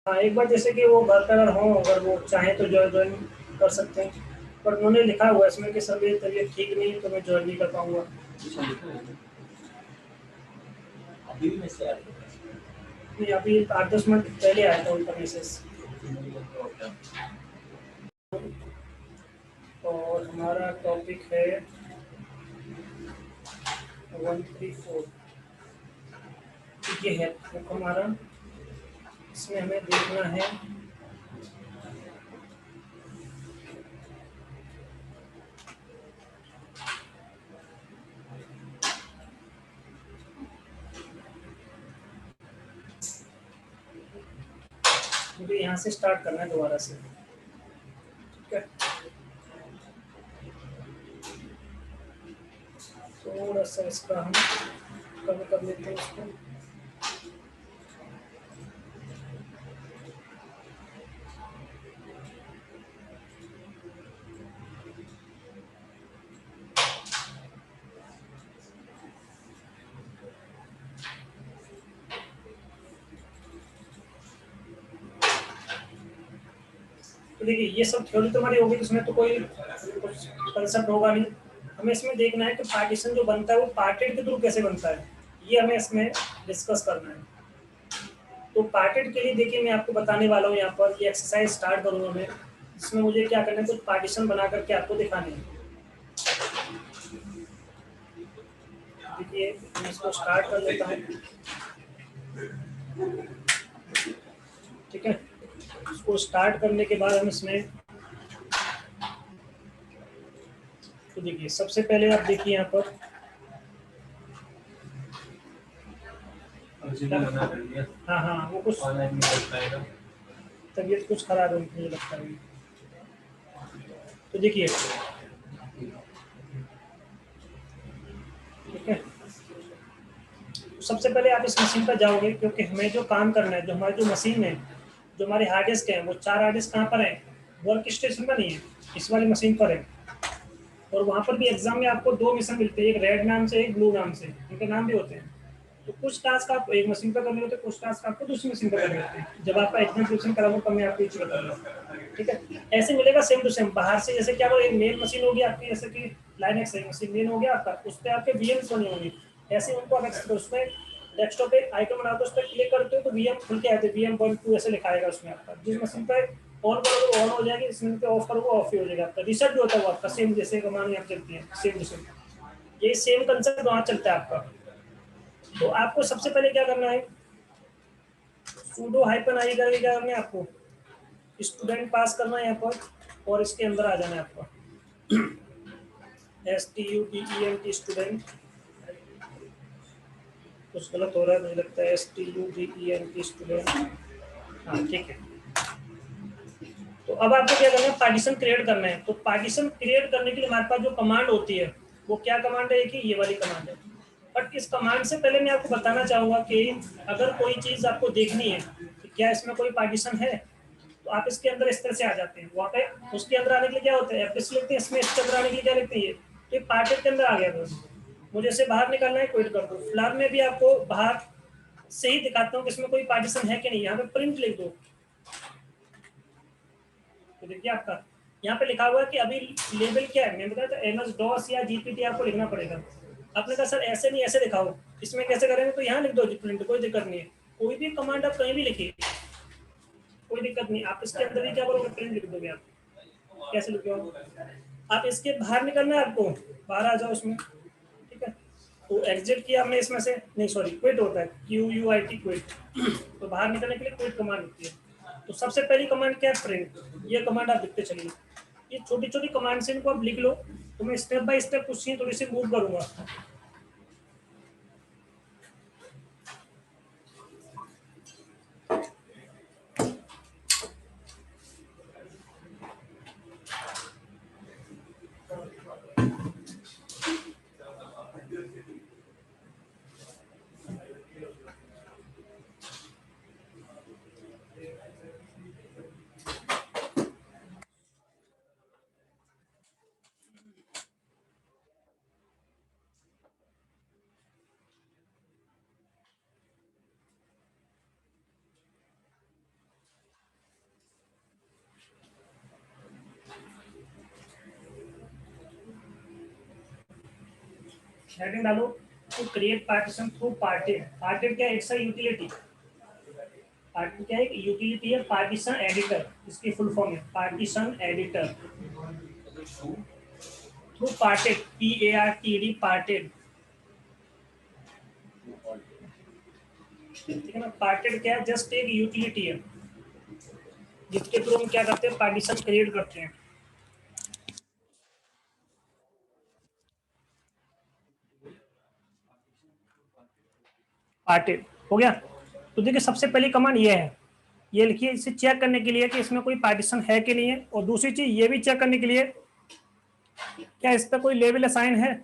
हाँ, एक बार जैसे कि वो घर पर हों, अगर वो चाहें तो ज्वाइन कर सकते हैं, पर उन्होंने लिखा हुआ है इसमें कि सर मेरी तबीयत ठीक नहीं है तो मैं ज्वाइन नहीं कर पाऊँगा। अभी भी मैसेज आया था? नहीं, अभी 8-10 मिनट पहले आया था उनका मैसेज। और हमारा टॉपिक है 134। ये है बुक हमारा, इसमें हमें देखना है मुझे यहाँ से स्टार्ट करना है दोबारा से, ठीक है। थोड़ा सा इसका हम कम कर लेते हैं इसको। तो देखिए ये सब थ्योरी तो हमारी होगी, इसमें तो कोई कुछ कंसेप्ट होगा नहीं। हमें इसमें देखना है कि पार्टीशन जो बनता है वो पार्टेड के थ्रू कैसे बनता है, ये हमें इसमें डिस्कस करना है। तो पार्टेड के लिए देखिए मैं आपको बताने वाला हूँ, यहाँ पर ये एक्सरसाइज स्टार्ट करूँगा मैं, इसमें मुझे क्या करना है, कुछ पार्टीशन बना करके आपको दिखाने हैं। देखिए मैं इसको स्टार्ट कर लेता हूँ, ठीक है। इसको स्टार्ट करने के बाद हम इसमें, तो देखिए सबसे पहले आप देखिए यहाँ पर हाँ हाँ वो कुछ तबीयत कुछ खराब है मुझे लगता है। तो देखिए ठीक है, सबसे पहले आप इस मशीन पर जाओगे, क्योंकि हमें जो काम करना है, जो हमारी जो मशीन है, जो हमारे हार्ड डिस्क है, वो 4 हार्ड डिस्क कहाँ पर है, वर्क स्टेशन पर नहीं है, इस वाली मशीन पर है। और वहाँ पर भी एग्जाम में आपको 2 मिशन मिलते हैं, एक रेड नाम से, एक ब्लू नाम से, उनके नाम भी होते हैं। तो कुछ टास्क आप एक मशीन पर करने होते हैं, कुछ टास्क आपको दूसरी मशीन पर करने होते हैं। जब आपका एग्जाम कराऊंगा तब मैं आपको ये चीज बताऊंगा, ठीक है। ऐसे मिलेगा सेम टू सेम बाहर से, जैसे क्या एक मेन मशीन होगी आपकी, जैसे कि लाइनेक्स मशीन मेन हो गया आपका, उस पर आपके वीएम्स बने होंगे। ऐसे उनको आप उसमें डेस्कटॉप पे आइकन बनाते हो, उस पर क्लिक करते हो तो वीएम खुल के आते हैं, वीएम 1 2 ऐसे लिखा आएगा उसमें आपका। जिस मशीन पर ऑन करोगे ऑन हो जाएगी, इस मशीन पे ऑफ करोगे ऑफ ही हो जाएगा आपका। रिसेट भी होता है वो आपका, सेम जैसे कमांड यहाँ चलती है, सेम टू सेम ये सेम कंसेप्ट वहाँ चलता है आपका। तो आपको सबसे पहले क्या करना है, सूडो हाइपन आई करके क्या करना है आपको, स्टूडेंट पास करना है यहाँ पर, और इसके अंदर आ जाना है आपका STUDENT स्टूडेंट। कुछ गलत हो रहा है मुझे लगता है, STUDENT स्टूडेंट, हाँ ठीक है। तो अब आपको क्या करना है, पार्टीशन क्रिएट करना है। तो पार्टीशन क्रिएट करने के लिए हमारे पास जो कमांड होती है वो क्या कमांड है कि ये वाली कमांड है। बट इस कमांड से पहले मैं आपको बताना चाहूंगा कि अगर कोई चीज आपको देखनी है कि क्या इसमें कोई पार्टीशन है, तो आप इसके अंदर इस तरह से आ जाते हैं। वहाँ पे उसके अंदर आने के लिए क्या होता है, F लिखते हैं, इसमें इसके अंदर आने के लिए क्या लिखते हैं, तो ये पार्टेड के अंदर आ गया। मुझे इसे बाहर निकालना है, क्विट कर दो। फिलहाल में भी आपको बाहर से ही दिखाता हूँ कि इसमें कोई पार्टीशन है कि नहीं। यहाँ पे प्रिंट लिख दो, तो देखिए आपका यहाँ पे लिखा हुआ है कि अभी लेबल क्या है, मैंने बताया था MS DOS या GPT आपको लिखना पड़ेगा। आपने कहा सर ऐसे नहीं ऐसे दिखाओ, इसमें कैसे करेंगे, तो यहाँ लिख दो प्रिंट, कोई दिक्कत नहीं है। कोई भी कमांड आप कहीं भी लिखिए, कोई दिक्कत नहीं। आप इसके अंदर ही क्या करोगे, प्रिंट लिख दोगे। आप कैसे लिखोगे, आप इसके बाहर निकलना है आपको, बाहर आ जाओ इसमें, ठीक है। तो एग्जिट किया हमने इसमें से, नहीं सॉरी क्विट होता है, QUIT क्विट। तो बाहर निकलने के लिए क्विट कमांड होती है। तो सबसे पहली कमांड क्या है, प्रिंट। ये कमांड आप लिखते चलिए, ये छोटी छोटी कमांड से इनको आप लिख लो। तो मैं स्टेप बाय स्टेप कुछ चीजें थोड़ी सी मूव करूंगा। हेडिंग डालो to create partition through parted. Parted क्या है? It's a utility. पार्टीशन क्या है? यूटिलिटी है पार्टीशन एडिटर, इसकी फुल फॉर्म है partition editor through parted, PARTED, parted. ठीक है ना? पार्टेड क्या है? जस्ट एक यूटिलिटी है जिसके थ्रू हम क्या करते हैं? पार्टीशन क्रिएट करते हैं। पार्टेड हो गया। तो देखिए सबसे पहली कमांड ये है, ये लिखिए इसे चेक करने के लिए कि इसमें कोई पार्टीशन है कि नहीं है, और दूसरी चीज ये भी चेक करने के लिए क्या इस पर कोई लेवल असाइन है,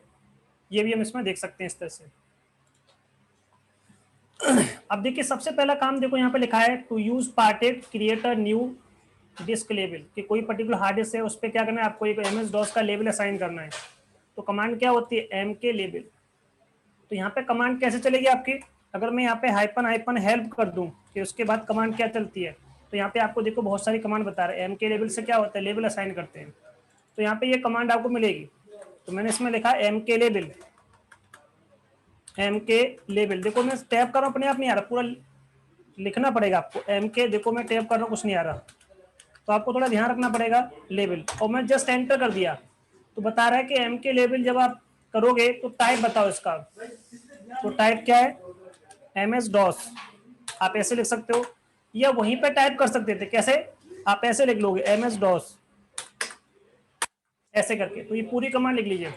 ये भी हम इसमें देख सकते हैं इस तरह से। अब देखिए सबसे पहला काम देखो यहाँ पे लिखा है to use parted create a new disk level, कि कोई पर्टिकुलर हार्ड डिस्क है उस पर क्या करना है आपको? एक MS DOS का लेवल असाइन करना है। तो कमांड क्या होती है? MK level. तो यहाँ पे कमांड कैसे चलेगी आपकी? अगर मैं यहाँ पे हाइपन हाइपन हेल्प कर दूं कि उसके बाद कमांड क्या चलती है, तो यहाँ पे आपको देखो बहुत सारी कमांड बता रहे हैं। MK लेवल से क्या होता है? लेवल असाइन करते हैं। तो यहाँ पे ये कमांड आपको मिलेगी। तो मैंने इसमें लिखा MK लेवल। MK लेवल देखो मैं टैप कर रहा हूँ, अपने आप नहीं आ रहा, पूरा लिखना पड़ेगा आपको। MK देखो मैं टैप कर रहा हूँ, कुछ नहीं आ रहा, तो आपको थोड़ा ध्यान रखना पड़ेगा लेवल। और मैं जस्ट एंटर कर दिया तो बता रहा है कि MK लेवल जब आप करोगे तो टाइप बताओ इसका। तो टाइप क्या है? MS DOS। आप ऐसे लिख सकते हो या वहीं पे टाइप कर सकते थे। कैसे? आप ऐसे लिख लोगे MS DOS ऐसे करके। तो ये पूरी कमांड लिख लीजिए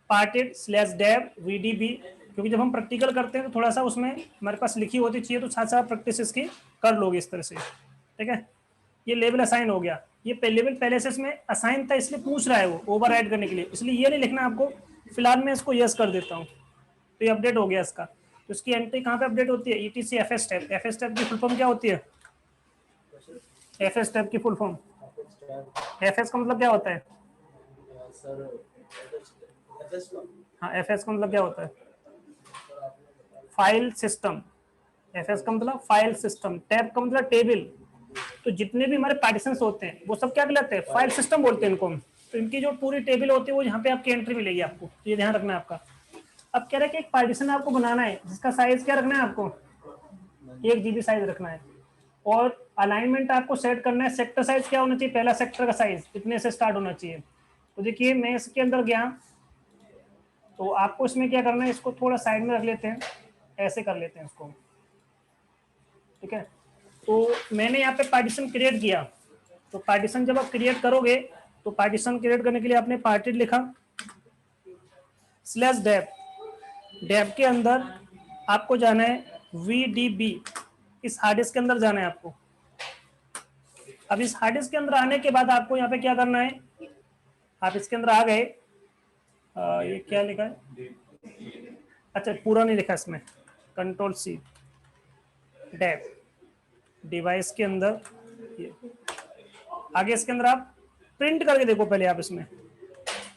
parted/dev VDB, क्योंकि जब हम प्रैक्टिकल करते हैं तो थोड़ा सा उसमें हमारे पास लिखी होती चाहिए, तो साथ साथ प्रैक्टिस इसकी कर लोगे इस तरह से। ठीक है, ये लेवल असाइन हो गया। ये लेवल पहले से इसमें असाइन था इसलिए पूछ रहा है वो ओवरराइड करने के लिए, इसलिए ये नहीं लिखना आपको। फिलहाल मैं इसको यस कर देता हूँ, तो ये अपडेट हो गया इसका। तो इसकी एंट्री कहाँ पे अपडेट होती है? ETC FS step. FS step की फुल फॉर्म क्या होती है? FS स्टेप की फुल फॉर्म, FS का मतलब क्या होता है? सर FS हाँ, FS का मतलब क्या होता है? File system. FS का मतलब फाइल सिस्टम, टैब का मतलब टेबल। तो जितने भी हमारे पार्टीशंस होते हैं वो सब क्या कहलाते हैं? फाइल सिस्टम बोलते हैं इनको हम। तो इनकी जो पूरी टेबल होती है वो यहाँ पे आपकी एंट्री मिलेगी आपको, तो ये ध्यान रखना है आपका। अब कह रहे हैं कि एक पार्टीशन आपको बनाना है जिसका साइज क्या रखना है आपको? 1 GB साइज रखना है। और अलाइनमेंट आपको सेट करना है। सेक्टर साइज क्या होना चाहिए? पहला सेक्टर का साइज इतने से स्टार्ट होना चाहिए। तो देखिए मैं इसके अंदर गया, तो आपको इसमें क्या करना है? इसको थोड़ा साइड में रख लेते हैं, ऐसे कर लेते हैं इसको। ठीक है, तो मैंने यहाँ पे पार्टीशन क्रिएट किया। तो पार्टीशन जब आप क्रिएट करोगे तो पार्टीशन क्रिएट करने के लिए आपने पार्टेड लिखा /dev। डेव के अंदर आपको जाना है VDB, इस हार्ड डिस्क के अंदर जाना है आपको। अब इस हार्ड डिस्क के अंदर आने के बाद आपको यहाँ पे क्या करना है? आप इसके अंदर आ गए, ये क्या लिखा है? अच्छा पूरा नहीं लिखा इसमें, Ctrl+C, डेव डिवाइस के अंदर ये आगे इसके अंदर आप प्रिंट करके देखो। पहले आप इसमें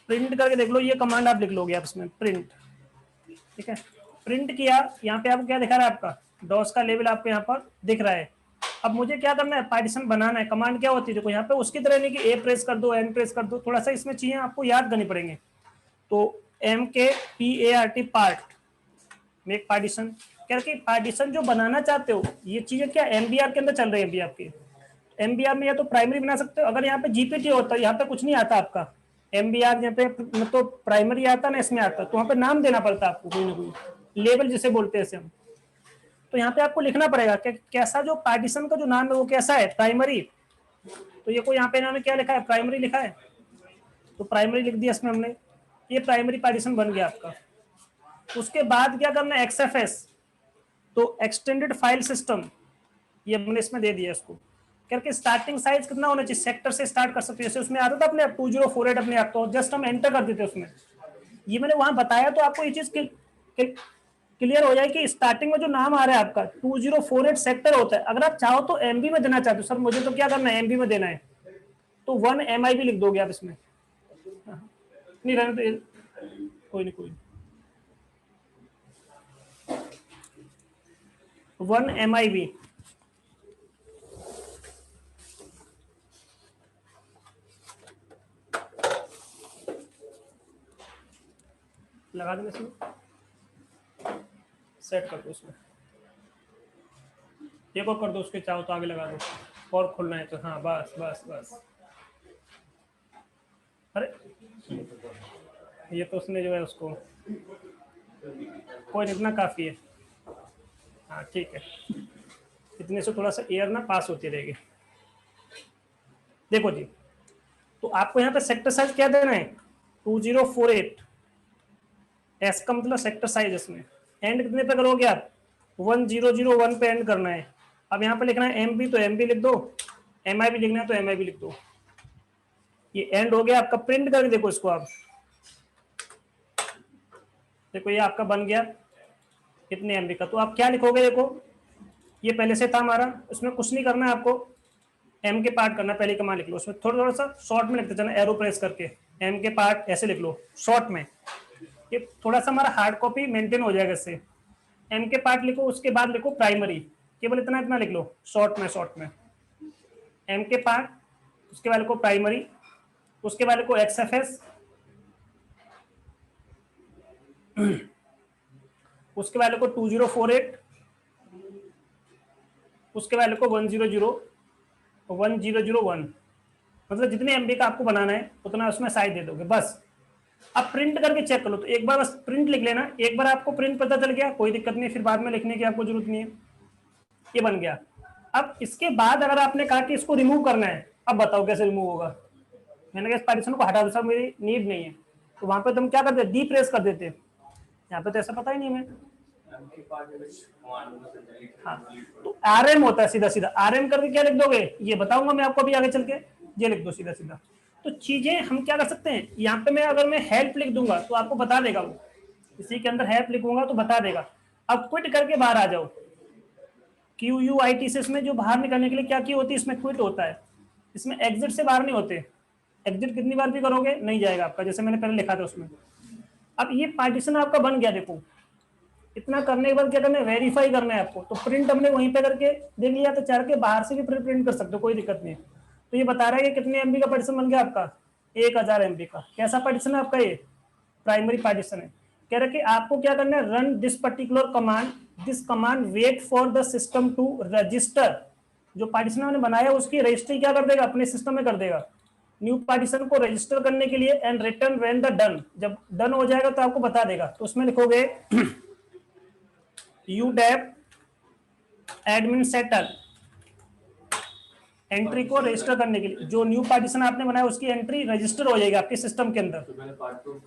प्रिंट करके देख लो, ये कमांड आप लिख लोगे आप इसमें प्रिंट। ठीक है, प्रिंट किया, यहाँ पे आपको क्या दिखा रहा है? आपका डॉस का लेवल आपको यहाँ पर दिख रहा है। अब मुझे क्या करना है? पार्टीशन बनाना है। कमांड क्या होती है देखो यहाँ पे, उसकी तरह नहीं कि A प्रेस कर दो N प्रेस कर दो, थोड़ा सा इसमें चीजें आपको याद करनी पड़ेंगे। तो MKPART पार्ट में एक पार्टीशन, क्या कि पार्टीशन जो बनाना चाहते हो ये चीजें क्या MBR के अंदर चल रही है अभी आपकी। MBR में या तो प्राइमरी बना सकते हो, अगर यहाँ पे GPT होता है यहाँ पे कुछ नहीं आता आपका। MBR यहाँ पे न तो प्राइमरी आता ना इसमें आता, तो वहाँ पे नाम देना पड़ता है आपको कोई ना कोई, लेवल जिसे बोलते हैं हम। तो यहाँ पे आपको लिखना पड़ेगा कि कैसा जो पार्टीशन का जो नाम है वो कैसा है? प्राइमरी। तो ये कोई यहाँ पे इन्होंने क्या लिखा है? प्राइमरी लिखा है, तो प्राइमरी लिख दिया इसमें हमने, ये प्राइमरी पार्टीशन बन गया आपका। उसके बाद क्या करना है? XFS, तो एक्सटेंडेड फाइल सिस्टम, ये हमने इसमें दे दिया इसको। करके स्टार्टिंग साइज कितना होना चाहिए? सेक्टर से स्टार्ट कर सकते हो, जैसे उसमें आता था अपने 2048 अपने आप, तो जस्ट हम एंटर कर देते उसमें। ये मैंने वहां बताया तो आपको ये चीज क्लियर हो जाए कि स्टार्टिंग में जो नाम आ रहा है आपका 2048 सेक्टर होता है। अगर आप चाहो तो MB में देना चाहते हो, सर मुझे तो क्या करना है MB में देना है, तो 1 MIB लिख दोगे आप इसमें। नहीं रहने तो कोई नहीं, कोई 1 MIB। लगा देना इसमें, सेट कर दो उसमें, एक और कर दो उसके, चाहो तो आगे लगा दो, और खुलना है तो हाँ बस बस बस। अरे ये तो उसने जो है उसको, कोई नहीं, इतना काफ़ी है। हाँ ठीक है, इतने से थोड़ा सा एयर ना पास होती रहेगी। देखो जी, तो आपको यहाँ पे सेक्टर साइज क्या देना है, 2048। एस का मतलब सेक्टर साइज, इसमें एंड कितने पे करोगे आप, 1001 पे एंड करना है। अब यहाँ पे लिखना है एम बी, तो एम बी लिख दो, एम आई भी लिखना है तो एम आई भी लिख दो। ये एंड हो गया आपका, प्रिंट करके देखो इसको आप, देखो ये आपका बन गया कितने एमबी का। तो आप क्या लिखोगे, देखो ये पहले से था हमारा, उसमें कुछ नहीं करना है आपको, एम के पार्ट करना, पहले कमांड लिख लो, उसमें थोड़ा थोड़ा सा शॉर्ट में लिखते जाना, एरो प्रेस करके एम के पार्ट ऐसे लिख लो शॉर्ट में। ये थोड़ा सा हमारा हार्ड कॉपी मेंटेन हो जाएगा इससे। एम के पार्ट लिखो, उसके बाद लिखो प्राइमरी, केवल इतना इतना लिख लो शॉर्ट में, शॉर्ट में एम के पार्ट, उसके बाद लिखो प्राइमरी, उसके बाद लिखो एक्स एफ एस, उसके बाद लिखो 2048, उसके बाद लिखो 1001, मतलब जितने एमबी का आपको बनाना है उतना उसमें साइज दे दोगे बस। अब प्रिंट करके चेक कर लो, तो एक बार बस प्रिंट लिख लेना, एक बार आपको प्रिंट पता चल गया कोई दिक्कत नहीं, फिर बाद में लिखने की आपको जरूरत नहीं है। ये बन गया। अब इसके बाद अगर आपने कहा कि इसको रिमूव करना है, अब बताओ कैसे रिमूव होगा। मैंने कहा इस पार्टीशन को हटा दो सर, मेरी नीड नहीं है, तो वहां पे तुम क्या करते, डी प्रेस कर देते, यहाँ पे तो ऐसा पता ही नहीं हमें। हाँ, तो आर एम होता है, सीधा सीधा आर एम करके क्या लिख दोगे, ये बताऊंगा मैं आपको अभी आगे चल के, ये लिख दो सीधा सीधा। तो चीजें हम क्या कर सकते हैं, यहाँ पे मैं अगर मैं हेल्प लिख दूंगा तो आपको बता देगा वो, इसी के अंदर हेल्प लिखूंगा तो बता देगा। अब क्विट करके बाहर आ जाओ, क्यू यू आई टी से, इसमें जो बाहर निकलने के लिए क्या की होती है, इसमें क्विट होता है, इसमें एग्जिट से बाहर नहीं होते। एग्जिट कितनी बार भी करोगे नहीं जाएगा आपका, जैसे मैंने पहले लिखा था उसमें। अब ये पार्टीशन आपका बन गया, देखो इतना करने के बाद क्या करना है, वेरीफाई करना है आपको। तो प्रिंट हमने वहीं पे करके देख लिया, तो चार के बाहर से भी प्रिंट कर सकते हो, कोई दिक्कत नहीं है। तो ये बता रहा है कि कितने एमबी का पार्टीशन बन गया आपका, 1000 एमबी का। कैसा पार्टीशन है आपका, ये प्राइमरी पार्टीशन है। कह रहा है कि आपको क्या करना है, run this particular command, this command wait for the system to register. जो पार्टीशन हमने बनाया उसकी रजिस्ट्री क्या कर देगा, अपने सिस्टम में कर देगा, न्यू पार्टीशन को रजिस्टर करने के लिए। And return when the done, जब डन हो जाएगा तो आपको बता देगा। तो उसमें लिखोगे यूडेप एडमिन सेटल, एंट्री को रजिस्टर करने के लिए, जो न्यू पार्टीशन आपने बनाया उसकी एंट्री रजिस्टर हो जाएगी आपके सिस्टम के अंदर।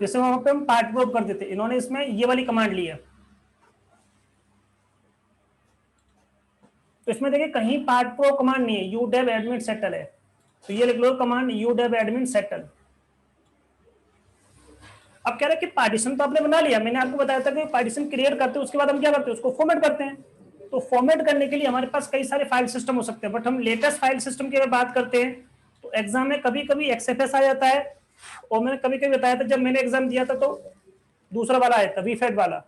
जैसे वहां पे हम पार्ट प्रूफ कर देते, इन्होंने इसमें ये वाली कमांड ली है। तो इसमें देखिए कहीं पार्ट प्रो कमांड नहीं है, यूडेप एडमिन सेटल है, तो ये लिख लो कमांड यूडेप एडमिन सेटल। अब कह रहे हैं कि पार्टीशन तो आपने बना लिया, मैंने आपको बताया था कि पार्टीशन क्रिएट करते हैं उसके बाद हम क्या करते हैं, उसको फॉर्मेट करते हैं। तो फॉर्मेट करने के लिए हमारे पास कई सारे फाइल सिस्टम हो सकते हैं, बट हम लेटेस्ट फाइल सिस्टम की अगर बात करते हैं तो एग्जाम में कभी कभी एक्सएफएस आ जाता है, और मैंने कभी कभी बताया था जब मैंने एग्जाम दिया था तो दूसरा वाला आया था वीफेड वाला,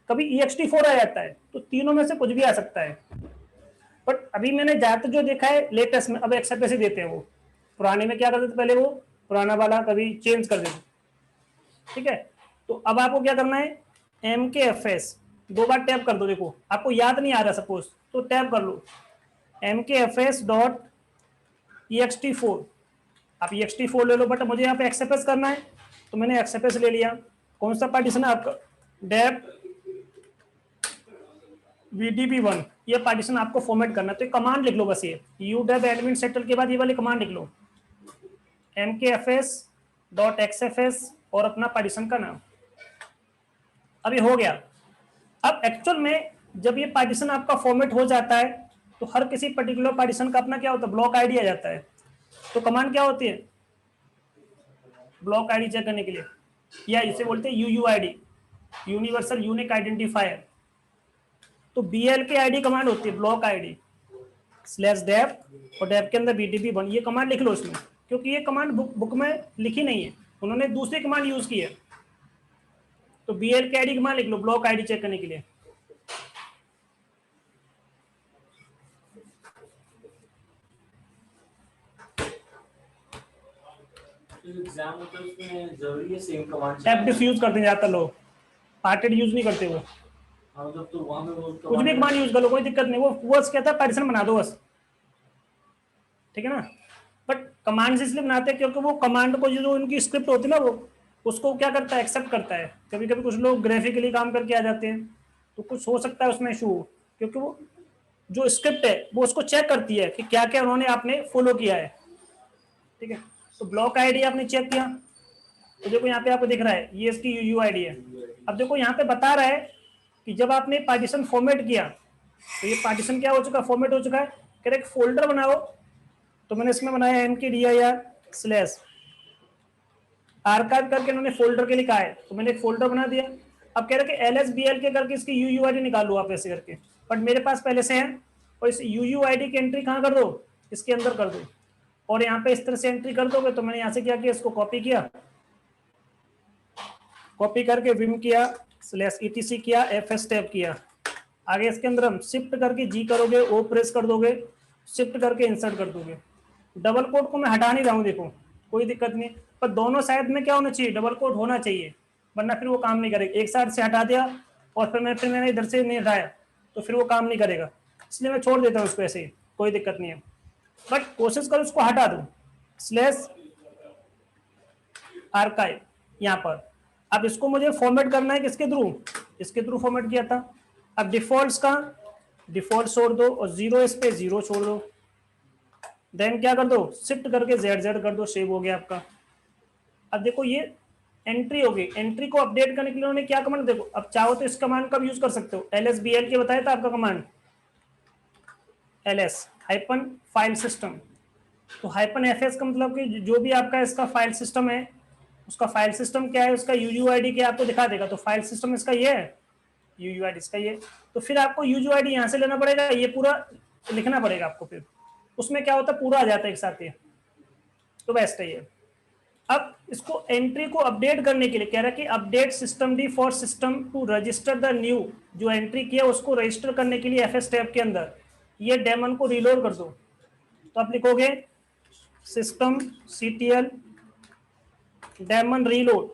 कभी EXT4 आ जाता है, तो तीनों में से कुछ भी आ सकता है। बट अभी मैंने ज्यादातर जो देखा है लेटेस्ट में अब एक्सएफएस ही देते हैं वो, पुराने में क्या करते थे पहले, वो पुराना वाला कभी चेंज कर देते। ठीक है, तो अब आपको क्या करना है, MKFS 2 बार टैप कर दो, देखो आपको याद नहीं आ रहा सपोज तो टैप कर लो MKFS.ext4, आप ext4 ले लो, बट मुझे यहाँ पे एक्सएफएस करना है तो मैंने एक्सएफएस ले लिया। कौन सा पार्टीशन है आपका, डेप VDB1, ये पार्टीशन आपको फॉर्मेट करना है। तो कमांड लिख लो बस, ये यूडेप एडमिन सेटल के बाद ये वाली कमांड लिख लो MKFS.xfs और अपना पार्टीशन का नाम। अभी हो गया। अब एक्चुअल में जब ये पार्टीशन आपका फॉर्मेट हो जाता है तो हर किसी पर्टिकुलर पार्टीशन का अपना क्या होता है, ब्लॉक आईडी आ जाता है। तो कमांड क्या होती है, ब्लॉक आईडी चेक करने के लिए, या इसे बोलते हैं UUID, यूनिवर्सल यूनिक आइडेंटिफायर। तो BLK आईडी कमांड होती है, ब्लॉक आईडी /डेप, और डेप के अंदर VDB1, ये कमांड लिख लो इसमें, क्योंकि ये कमांड बुक में लिखी नहीं है, उन्होंने दूसरी कमांड यूज की है। तो BLK आईडी कमांड लिख लो ब्लॉक आईडी चेक करने के लिए। एग्जाम होता है उसमें जरूरी है सेम कमांड fdiff यूज करते हैं ज्यादातर लोग, पार्टेड यूज नहीं करते वो। हाँ मतलब तो वहाँ में वो कुछ भी कमांड यूज कर लो, कोई दिक्कत नहीं, वो बस कहता है पार्टीशन बना दो बस, ठीक है ना। बट कमांड इसलिए बनाते हैं क्योंकि वो कमांड को जो उनकी स्क्रिप्ट होती है ना, वो उसको क्या करता है, एक्सेप्ट करता है। कभी कभी कुछ लोग ग्राफिकली काम करके आ जाते हैं, तो कुछ हो सकता है उसमें इशू, क्योंकि वो जो स्क्रिप्ट है वो उसको चेक करती है कि क्या क्या उन्होंने आपने फॉलो किया है, ठीक है। तो ब्लॉक आईडी आपने चेक किया, तो देखो यहाँ पे आपको दिख रहा है ये इसकी यूयू आईडी है। अब देखो यहाँ पे बता रहा है कि जब आपने पार्टीशन फॉर्मेट किया, तो ये पार्टीशन क्या हो चुका, फॉर्मेट हो चुका है। कह रहे एक फोल्डर बनाओ, तो मैंने इसमें बनाया mkdir आर्काइव करके इन्होंने फोल्डर के लिए कहा है, तो मैंने एक फोल्डर बना दिया। अब कह रहे कि lsbl के करके इसकी यूयूआईडी निकालो आप ऐसे करके, बट मेरे पास पहले से है, और इस यूयूआईडी की एंट्री कहाँ कर दो, इसके अंदर कर दो, और यहाँ पे इस तरह से एंट्री कर दोगे। तो मैंने यहाँ से क्या किया, इसको कॉपी किया, कॉपी करके विम किया, /etc किया, fs टैब किया, आगे इसके अंदर हम शिफ्ट करके जी करोगे, ओ प्रेस कर दोगे, शिफ्ट करके इंसर्ट कर दोगे। डबल कोट को मैं हटा नहीं रहा हूँ, देखो कोई दिक्कत नहीं, पर दोनों साइड में क्या होना चाहिए, डबल कोट होना चाहिए, वरना फिर वो काम नहीं करेगा। एक साइड से हटा दिया और फिर मैंने इधर से नहीं हटाया, तो फिर वो काम नहीं करेगा, इसलिए मैं छोड़ देता हूँ उसको ऐसे ही, कोई दिक्कत नहीं है। बट कोशिश करो उसको हटा दो, /आर्काइव यहाँ पर। अब इसको मुझे फॉर्मेट करना है किसके थ्रू, इसके थ्रू फॉर्मेट किया था। अब डिफॉल्ट्स का डिफॉल्ट छोड़ दो और 0 इस पे 0 छोड़ दो, देन क्या कर दो, शिफ्ट करके ZZ कर दो, सेव हो गया आपका। अब देखो ये एंट्री होगी, एंट्री को अपडेट करने के लिए उन्होंने क्या कमांड, देखो अब चाहो तो इस कमांड का भी यूज कर सकते हो, lsbl के बताया था आपका कमांड, ls फाइल सिस्टम, तो -fs का मतलब कि जो भी आपका इसका फाइल सिस्टम है, उसका फाइल सिस्टम क्या है, उसका यूयूआईडी क्या आपको दिखा देगा। तो फाइल सिस्टम इसका ये है, यूयूआईडी इसका ये, तो फिर आपको यूयूआईडी यहाँ से लेना पड़ेगा, ये पूरा लिखना पड़ेगा आपको, फिर उसमें क्या होता है पूरा आ जाता है एक साथ ये, तो बेस्ट है ये। अब इसको एंट्री को अपडेट करने के लिए कह रहा है कि update system D for system to register the new, जो एंट्री किया उसको रजिस्टर करने के लिए fs टैब के अंदर ये डेमन को रिलोड कर दो। तो आप लिखोगे सिस्टम ctl डेमन रीलोड।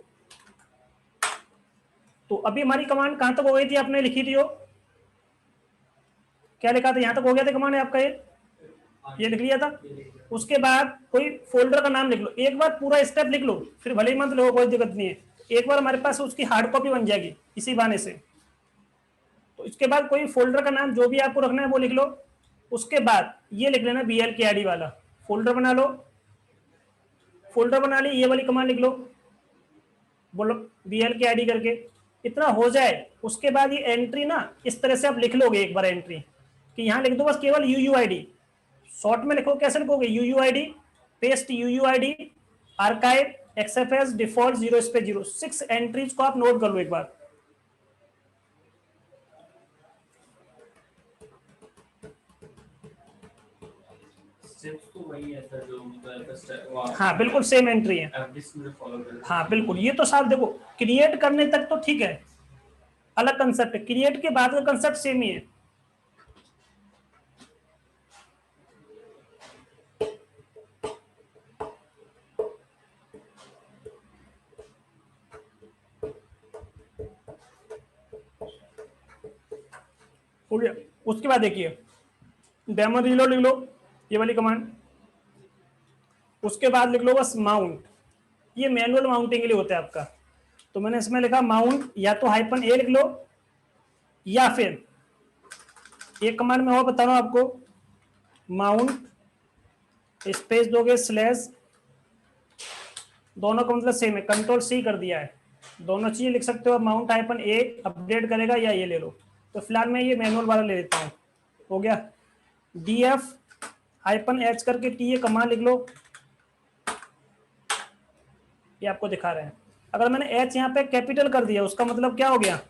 तो अभी हमारी कमांड कहां तक हो गई थी, आपने लिखी थी, वो क्या लिखा था, यहां तक हो गया था कमांड आपका, ये लिख लिया था। उसके बाद कोई फोल्डर का नाम लिख लो, एक बार पूरा स्टेप लिख लो, फिर भले ही मत लो, कोई दिक्कत नहीं है, एक बार हमारे पास उसकी हार्ड कॉपी बन जाएगी इसी बहाने से। तो इसके बाद कोई फोल्डर का नाम जो भी आपको रखना है वो लिख लो। उसके बाद ये लिख लेना BL की आईडी वाला फोल्डर बना लो, फोल्डर बना ली, ये वाली कमांड लिख लो, बोलो BL की आईडी करके, इतना हो जाए। उसके बाद ये एंट्री ना इस तरह से आप लिख लोगे एक बार एंट्री, कि यहाँ लिख दो बस केवल यूयूआईडी, शॉर्ट में लिखो, कैसे लिखोगे, यूयूआईडी पेस्ट यूयूआईडी आर्काइव XFS डिफॉल्ट 0 पे 0, 6 एंट्रीज को आप नोट कर लो एक बार। स्टेप्स तो वही है सर, जो मतलब हाँ बिल्कुल सेम एंट्री है, हाँ बिल्कुल। ये तो साफ देखो, क्रिएट करने तक तो ठीक है, अलग कंसेप्ट है, क्रिएट के बाद का कंसेप्ट सेम ही है। हो गया। उसके बाद देखिए डेमन रीलोड लिख लो, ये वाली कमांड। उसके बाद लिख लो बस माउंट, ये मैनुअल माउंटिंग के लिए होता है आपका। तो मैंने इसमें लिखा माउंट, या तो -a लिख लो, या फिर एक कमांड में और बता रहा हूं आपको, माउंट स्पेस दोगे / दोनों का मतलब सेम है, Ctrl+C कर दिया है, दोनों चीजें लिख सकते हो। माउंट -a अपडेट करेगा, या ये ले लो। तो फिलहाल मैं ये मैनुअल वाला ले लेता हूँ, हो गया। df-h करके टी, ये कमांड लिख लो, ये आपको दिखा रहे हैं। अगर मैंने h यहाँ पे कैपिटल कर दिया, उसका मतलब क्या हो गया,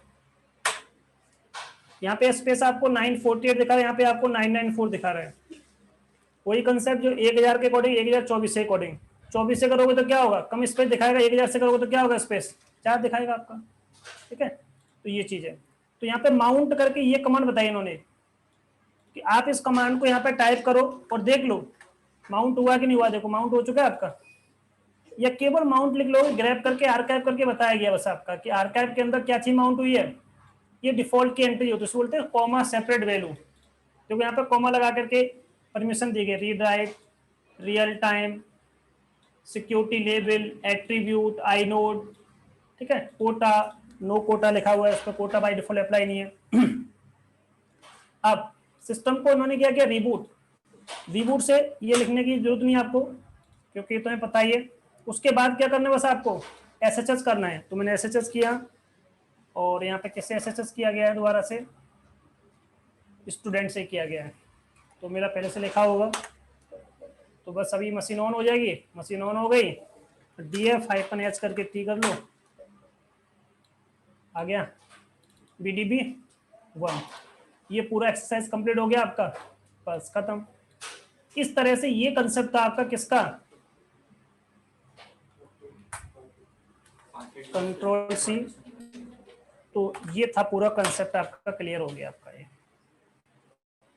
यहाँ पे स्पेस आपको 948 दिखा रहा है, यहाँ पे आपको 994 दिखा रहा है। वही कंसेप्ट जो 1000 के अकॉर्डिंग, 1024 के अकॉर्डिंग, 24 से करोगे तो क्या होगा, कम स्पेस दिखाएगा, 1000 से करोगे तो क्या होगा, स्पेस 4 दिखाएगा आपका, ठीक है। तो ये चीज है। तो यहाँ पे माउंट करके ये कमांड बताई इन्होंने, कि आप इस कमांड को यहाँ पे टाइप करो और देख लो माउंट हुआ कि नहीं हुआ। देखो माउंट हो चुका है आपका, या केवल माउंट लिख लोगे, ग्रैब करके आर्काइव करके बताया गया बस आपका कि आर्काइव के अंदर क्या चीज माउंट हुई है, ये डिफॉल्ट की एंट्री होती है, बोलते हैं कॉमा सेपरेट वैल्यू, क्योंकि यहाँ पे कॉमा लगा करके परमिशन दी गई, read write, real time, security level, attribute, inode, ठीक है, कोटा, नो कोटा लिखा हुआ है, उस पर कोटा बाय डिफॉल्ट अप्लाई नहीं है। अब सिस्टम को उन्होंने क्या किया, रिबूट, रिबूट से ये लिखने की जरूरत नहीं आपको क्योंकि तुम्हें पता ही है। उसके बाद क्या करना है, बस आपको एसएचएस करना है, तो मैंने एसएचएस किया, और यहाँ पे कैसे एसएचएस किया गया है, दोबारा से स्टूडेंट से किया गया है, तो मेरा पहले से लिखा होगा, तो बस अभी मशीन ऑन हो जाएगी, मशीन ऑन हो गई, df-h करके टी कर लो, आ गया BDB 1, ये पूरा एक्सरसाइज कंप्लीट हो गया आपका, बस खत्म। इस तरह से ये कंसेप्ट था आपका किसका, कंट्रोल C, तो ये था पूरा कंसेप्ट आपका, क्लियर हो गया आपका ये,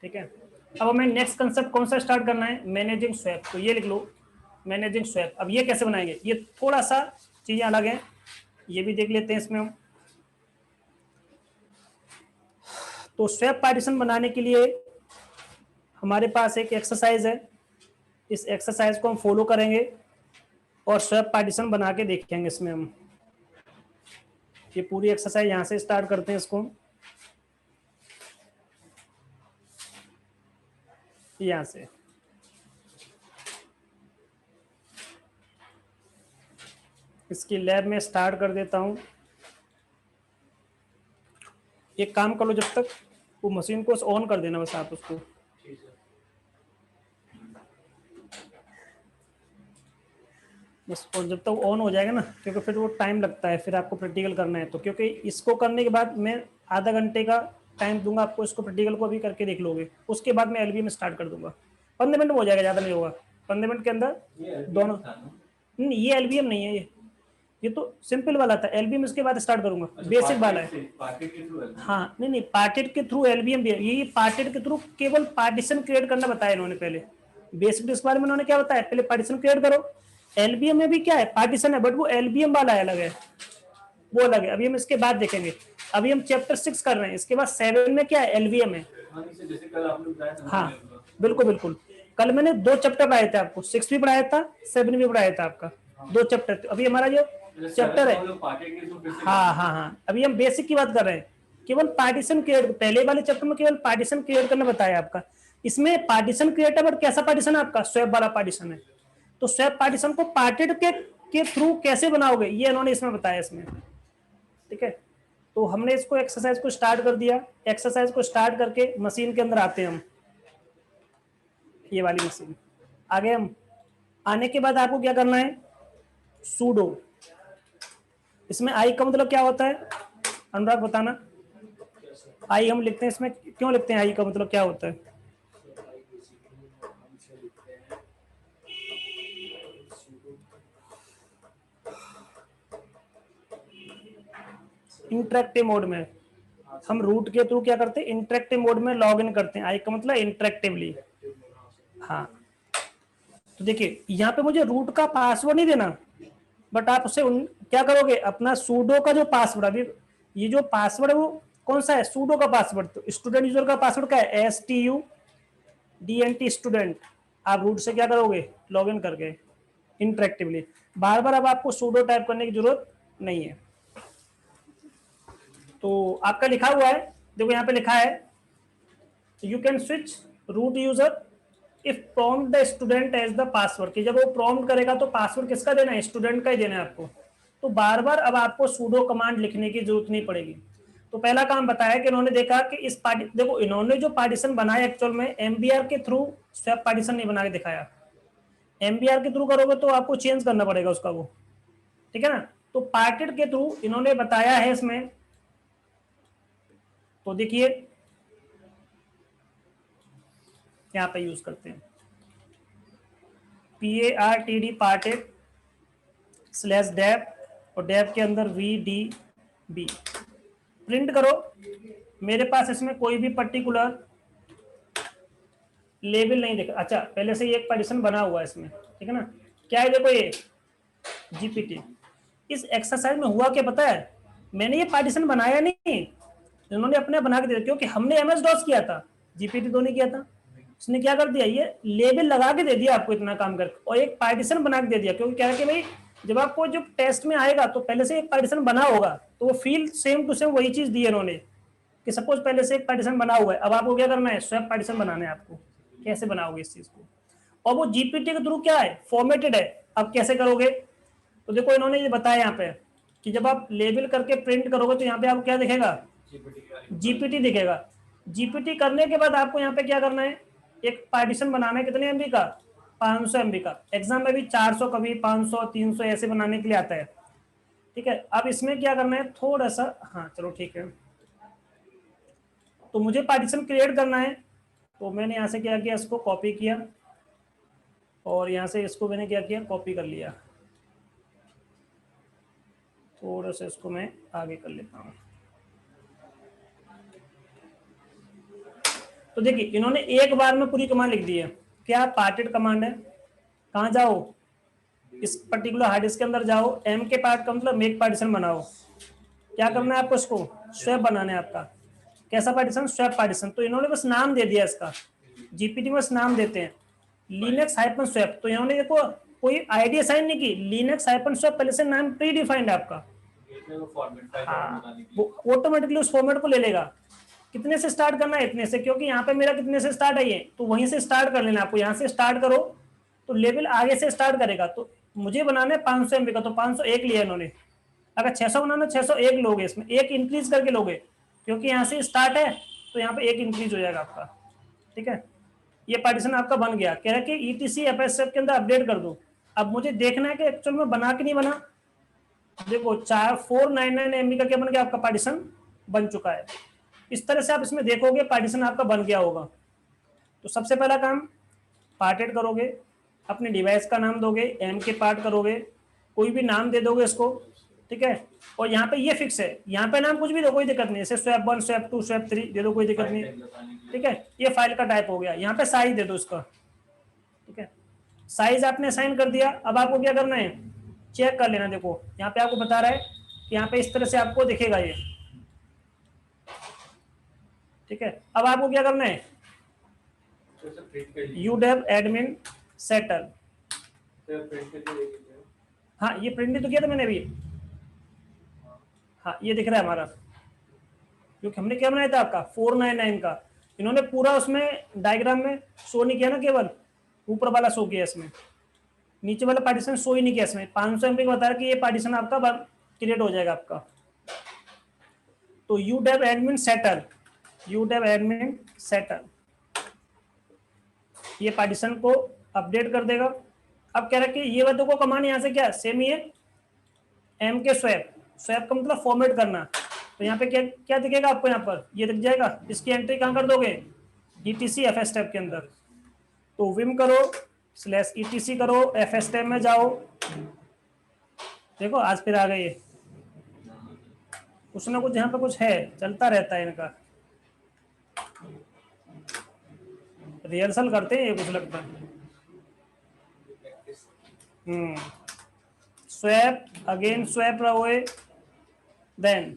ठीक है। अब हमें नेक्स्ट कंसेप्ट कौन सा स्टार्ट करना है, मैनेजिंग स्वैप, तो ये लिख लो मैनेजिंग स्वैप। अब ये कैसे बनाएंगे, ये थोड़ा सा चीजें अलग है, ये भी देख लेते हैं इसमें हम। तो स्वैप पार्टीशन बनाने के लिए हमारे पास एक एक्सरसाइज है, इस एक्सरसाइज को हम फॉलो करेंगे और स्वैप पार्टीशन बना के देखेंगे इसमें हम। ये पूरी एक्सरसाइज यहाँ से स्टार्ट करते हैं इसको, यहाँ से इसकी लैब में स्टार्ट कर देता हूँ। एक काम कर लो, जब तक वो मशीन को ऑन कर देना बस आप उसको, बस, और जब तक तो ऑन हो जाएगा ना, क्योंकि फिर वो टाइम लगता है, फिर आपको प्रैक्टिकल करना है, तो क्योंकि इसको करने के बाद मैं आधा घंटे का टाइम दूंगा आपको, इसको प्रैक्टिकल को भी करके देख लोगे, उसके बाद मैं एलबीएम स्टार्ट कर दूंगा, 15 मिनट में हो जाएगा, ज़्यादा नहीं होगा, 15 मिनट के अंदर दोनों। नहीं, ये एलबीएम नहीं है, ये तो सिंपल वाला था, एलबीएम इसके बाद स्टार्ट करूंगा, बेसिक वाला है। हाँ, नहीं पार्टेड के थ्रू एलबीएम, ये पार्टेड के थ्रू केवल पार्टीशन क्रिएट करना बताया इन्होंने पहले, बेसिक डिस्क बारे में उन्होंने क्या बताया, पहले पार्टीशन क्रिएट करो। एलबीएम में भी क्या है, पार्टीशन है, बट वो एलबीएम वाला अलग है, वो अलग है, अभी हम इसके बाद देखेंगे। अभी हम चैप्टर 6 कर रहे हैं, इसके बाद 7 में क्या है, एलबीएम है। हाँ बिल्कुल बिल्कुल, कल मैंने 2 चैप्टर पढ़ाए थे आपको, 6 भी पढ़ाया था, 7 भी पढ़ाया था आपका, 2 चैप्टर। अभी हमारा जो चैप्टर है, हाँ हाँ हाँ, अभी हम बेसिक की बात कर रहे हैं, केवल पार्टीशन क्रिएट, पहले वाले चैप्टर में केवल पार्टीशन क्रिएट करना बताया आपका, इसमें पार्टीशन क्रिएट है, बट कैसा पार्टीशन है आपका, स्वैप वाला पार्टीशन है। तो स्वैप पार्टीशन को पार्टेड के थ्रू कैसे बनाओगे, ये इन्होंने इसमें बताया इसमें, ठीक है। तो हमने इसको एक्सरसाइज को स्टार्ट कर दिया, एक्सरसाइज को स्टार्ट करके मशीन के अंदर आते हैं हम, ये वाली मशीन आगे हम आने के बाद आपको क्या करना है, सूडो, इसमें आई का मतलब क्या होता है, अनुराग बताना। आई हम लिखते हैं इसमें, क्यों लिखते हैं, आई का मतलब क्या होता है, इंटरेक्टिव मोड में हम रूट के थ्रू क्या करते हैं, इंटरेक्टिव मोड में लॉग इन करते हैं, आई का मतलब इंटरेक्टिवली। हाँ, तो देखिए यहाँ पे मुझे रूट का पासवर्ड नहीं देना, बट आप उसे क्या करोगे, अपना सूडो का जो पासवर्ड, अभी ये जो पासवर्ड है वो कौन सा है, सूडो का पासवर्ड, तो स्टूडेंट यूजर का पासवर्ड क्या है, STUDENT स्टूडेंट। आप रूट से क्या करोगे, लॉग इन करके इंटरेक्टिवली, बार बार अब आपको सूडो टाइप करने की जरूरत नहीं है। तो आपका लिखा हुआ है, देखो यहाँ पे लिखा है, you can switch root user if prompt the student as the password, कि जब वो प्रॉम्प्ट करेगा तो पासवर्ड किसका देना है, स्टूडेंट का ही देना है आपको। तो बार बार अब आपको सूडो कमांड लिखने की जरूरत नहीं पड़ेगी। तो पहला काम बताया कि इन्होंने देखा कि इस देखो इन्होंने जो पार्टीशन बनाया एक्चुअल में एमबीआर के थ्रू स्वैप पार्टीशन नहीं बना के दिखाया, एमबीआर के थ्रू करोगे तो आपको चेंज करना पड़ेगा उसका वो, ठीक है ना। तो पार्टेड के थ्रू इन्होंने बताया है इसमें, तो देखिए यहाँ पे यूज करते हैं PARTD पार्टेड /dev, और डेव के अंदर VDB प्रिंट करो। मेरे पास इसमें कोई भी पर्टिकुलर लेबल नहीं दिखा, अच्छा पहले से ही एक पार्टीशन बना हुआ है इसमें, ठीक है ना। क्या है, देखो ये जीपीटी। इस एक्सरसाइज में हुआ क्या पता है, मैंने ये पार्टीशन बनाया नहीं, इन्होंने अपने बना के दिया, क्योंकि हमने एमएस डॉस किया था, जीपीटी तो नहीं किया था। उसने क्या कर दिया, ये लेबल लगा के दे दिया आपको इतना काम करके, और एक पार्टीशन बना के दे दिया, क्योंकि क्या है कि भाई जब आपको जो टेस्ट में आएगा तो पहले से एक पार्टीशन बना होगा, तो वो फील सेम टू सेम वही चीज दी है इन्होंने, कि सपोज पहले से एक पार्टीशन बना हुआ है, अब आपको क्या करना है, स्वैप पार्टीशन बनाना है आपको। कैसे बनाओगे इस चीज को, और वो जीपीटी के थ्रू क्या है, फॉर्मेटेड है। अब कैसे करोगे, तो देखो इन्होंने ये बताया यहाँ पे कि जब आप लेबल करके प्रिंट करोगे तो यहाँ पे आपको क्या दिखेगा, जीपीटी दिखेगा। जीपीटी करने के बाद आपको यहाँ पे क्या करना है, एक पार्टीशन बनाना है, कितने एमबी का, 500 एमबी का। एग्जाम में भी 400 कभी 500 300 ऐसे बनाने के लिए आता है, ठीक है। अब इसमें क्या करना है, थोड़ा सा, हाँ चलो ठीक है, तो मुझे पार्टीशन क्रिएट करना है, तो मैंने यहाँ से क्या किया, इसको कॉपी किया, और यहाँ से इसको मैंने क्या किया, कॉपी कर लिया। थोड़ा सा इसको मैं आगे कर लेता हूँ। तो देखिए इन्होंने एक बार में पूरी कमांड लिख दी है, क्या पार्टेड कमांड है। कहाँ जाओ, इस पर्टिकुलर हार्ड डिस्क के अंदर जाओ, एम के पार्ट का मतलब मेक पार्टीशन बनाओ। क्या करना है आपको, इसको स्वैप बनाना है आपका। कैसा पार्टीशन, स्वैप पार्टीशन। तो इन्होंने बस नाम दे दिया इसका, जीपीटी में बस नाम देते हैं, लिनक्स हाइफन स्वैप। तो इन्होंने देखो कोई आईडी असाइन नहीं की, लिनक्स हाइफन स्वैप पहले से नाम प्री डिफाइंड है आपका, वो ऑटोमेटिकली उस फॉर्मेट को ले लेगा। कितने से स्टार्ट करना है, इतने से, क्योंकि यहाँ पे मेरा कितने से स्टार्ट है ये, तो वहीं से स्टार्ट कर लेना आपको। यहाँ से स्टार्ट करो तो लेवल आगे से स्टार्ट करेगा। तो मुझे बनाना है 500 एमबी का, तो 501 लिया इन्होंने। अगर 600 बनाना 601 लोगे, इसमें एक इंक्रीज करके लोगे, क्योंकि यहाँ से स्टार्ट है तो यहाँ पे एक इंक्रीज हो जाएगा आपका, ठीक है। ये पार्टीशन आपका बन गया। कह रहा है कि ईटीसी एफएसएफ के अंदर अपडेट कर दो। अब मुझे देखना है कि एक्चुअल में बना कि नहीं बना। देखो 499 एमबी का क्या बन गया, आपका पार्टीशन बन चुका है। इस तरह से आप इसमें देखोगे पार्टीशन आपका बन गया होगा। तो सबसे पहला काम, पार्टेड करोगे, अपने डिवाइस का नाम दोगे, एम के पार्ट करोगे, कोई भी नाम दे दोगे इसको, ठीक है। और यहाँ पे ये फिक्स है, यहाँ पे नाम कुछ भी दो, कोई दिक्कत नहीं है, जैसे स्वैप 1 स्वैप 2 स्वैप 3 दे दो, कोई दिक्कत नहीं है, ठीक है। ये फाइल का टाइप हो गया। यहाँ पे साइज दे दो इसका, ठीक है। साइज आपने असाइन कर दिया। अब आपको क्या करना है, चेक कर लेना। देखो यहाँ पे आपको बता रहा है कि यहाँ पे इस तरह से आपको दिखेगा ये, ठीक है। अब आपको क्या करना है, यूडेव एडमिन सेटल। हाँ ये प्रिंट तो किया था मैंने अभी, हाँ ये दिख रहा है हमारा, क्योंकि हमने क्या बनाया था आपका 499 का। इन्होंने पूरा उसमें डायग्राम में शो नहीं किया ना, केवल ऊपर वाला शो किया, इसमें नीचे वाला पार्टीशन शो ही नहीं किया। इसमें 500 एमबी का बताया कि ये पार्टीशन आपका क्रिएट हो जाएगा आपका। तो यूडेव एडमिन सेटल, यूडेव एडमिन सेटल ये पार्टीशन को अपडेट कर देगा। अब कह रहा है कि ये वाले को कमांड यहाँ से क्या सेम ही है, एम के स्वैप, स्वैप का मतलब फॉर्मेट करना। तो यहाँ पे क्या क्या दिखेगा आपको, यहाँ पर ये दिख जाएगा। इसकी एंट्री कहाँ कर दोगे, ईटीसी एफएस टैब के अंदर। तो विम करो स्लैश ईटीसी करो, एफएस टैब में जाओ। देखो आज फिर आ गए, कुछ ना कुछ यहाँ पे कुछ है, चलता रहता है इनका, रिहर्सल करते हैं ये, कुछ लगता है। स्वैप अगेन, स्वैप रहोगे, देन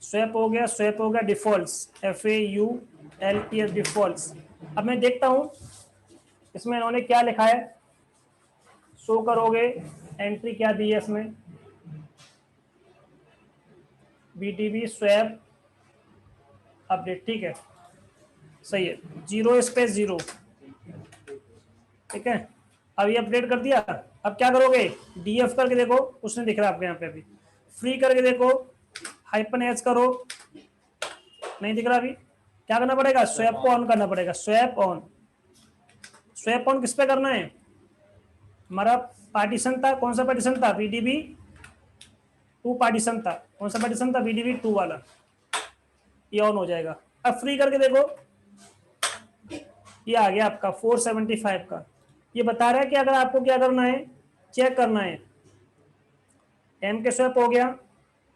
स्वैप हो गया, स्वैप हो गया, डिफॉल्ट्स FAULTS डिफॉल्ट्स। अब मैं देखता हूँ इसमें इन्होंने क्या लिखा है, शो करोगे एंट्री क्या दी है इसमें, BDB स्वैप अपडेट, ठीक है सही है, 0 स्पेस 0, ठीक है। अब ये अपडेट कर दिया। अब क्या करोगे, DF करके देखो, कुछ नहीं दिख रहा आपको यहाँ पे, अभी फ्री करके देखो, -H करो, नहीं दिख रहा अभी। क्या करना पड़ेगा, स्वैप को ऑन करना पड़ेगा, स्वैप ऑन। स्वैप ऑन किस पे करना है, हमारा पार्टीशन था, कौन सा पार्टीशन था, BDB 2 पार्टीशन था, कौन सा पार्टीशन था, BDB 2 वाला, ये ऑन हो जाएगा। अब फ्री करके देखो, ये आ गया आपका 475 का। ये बता रहा है कि अगर आपको क्या करना है, चेक करना है, एम के स्वैप हो गया,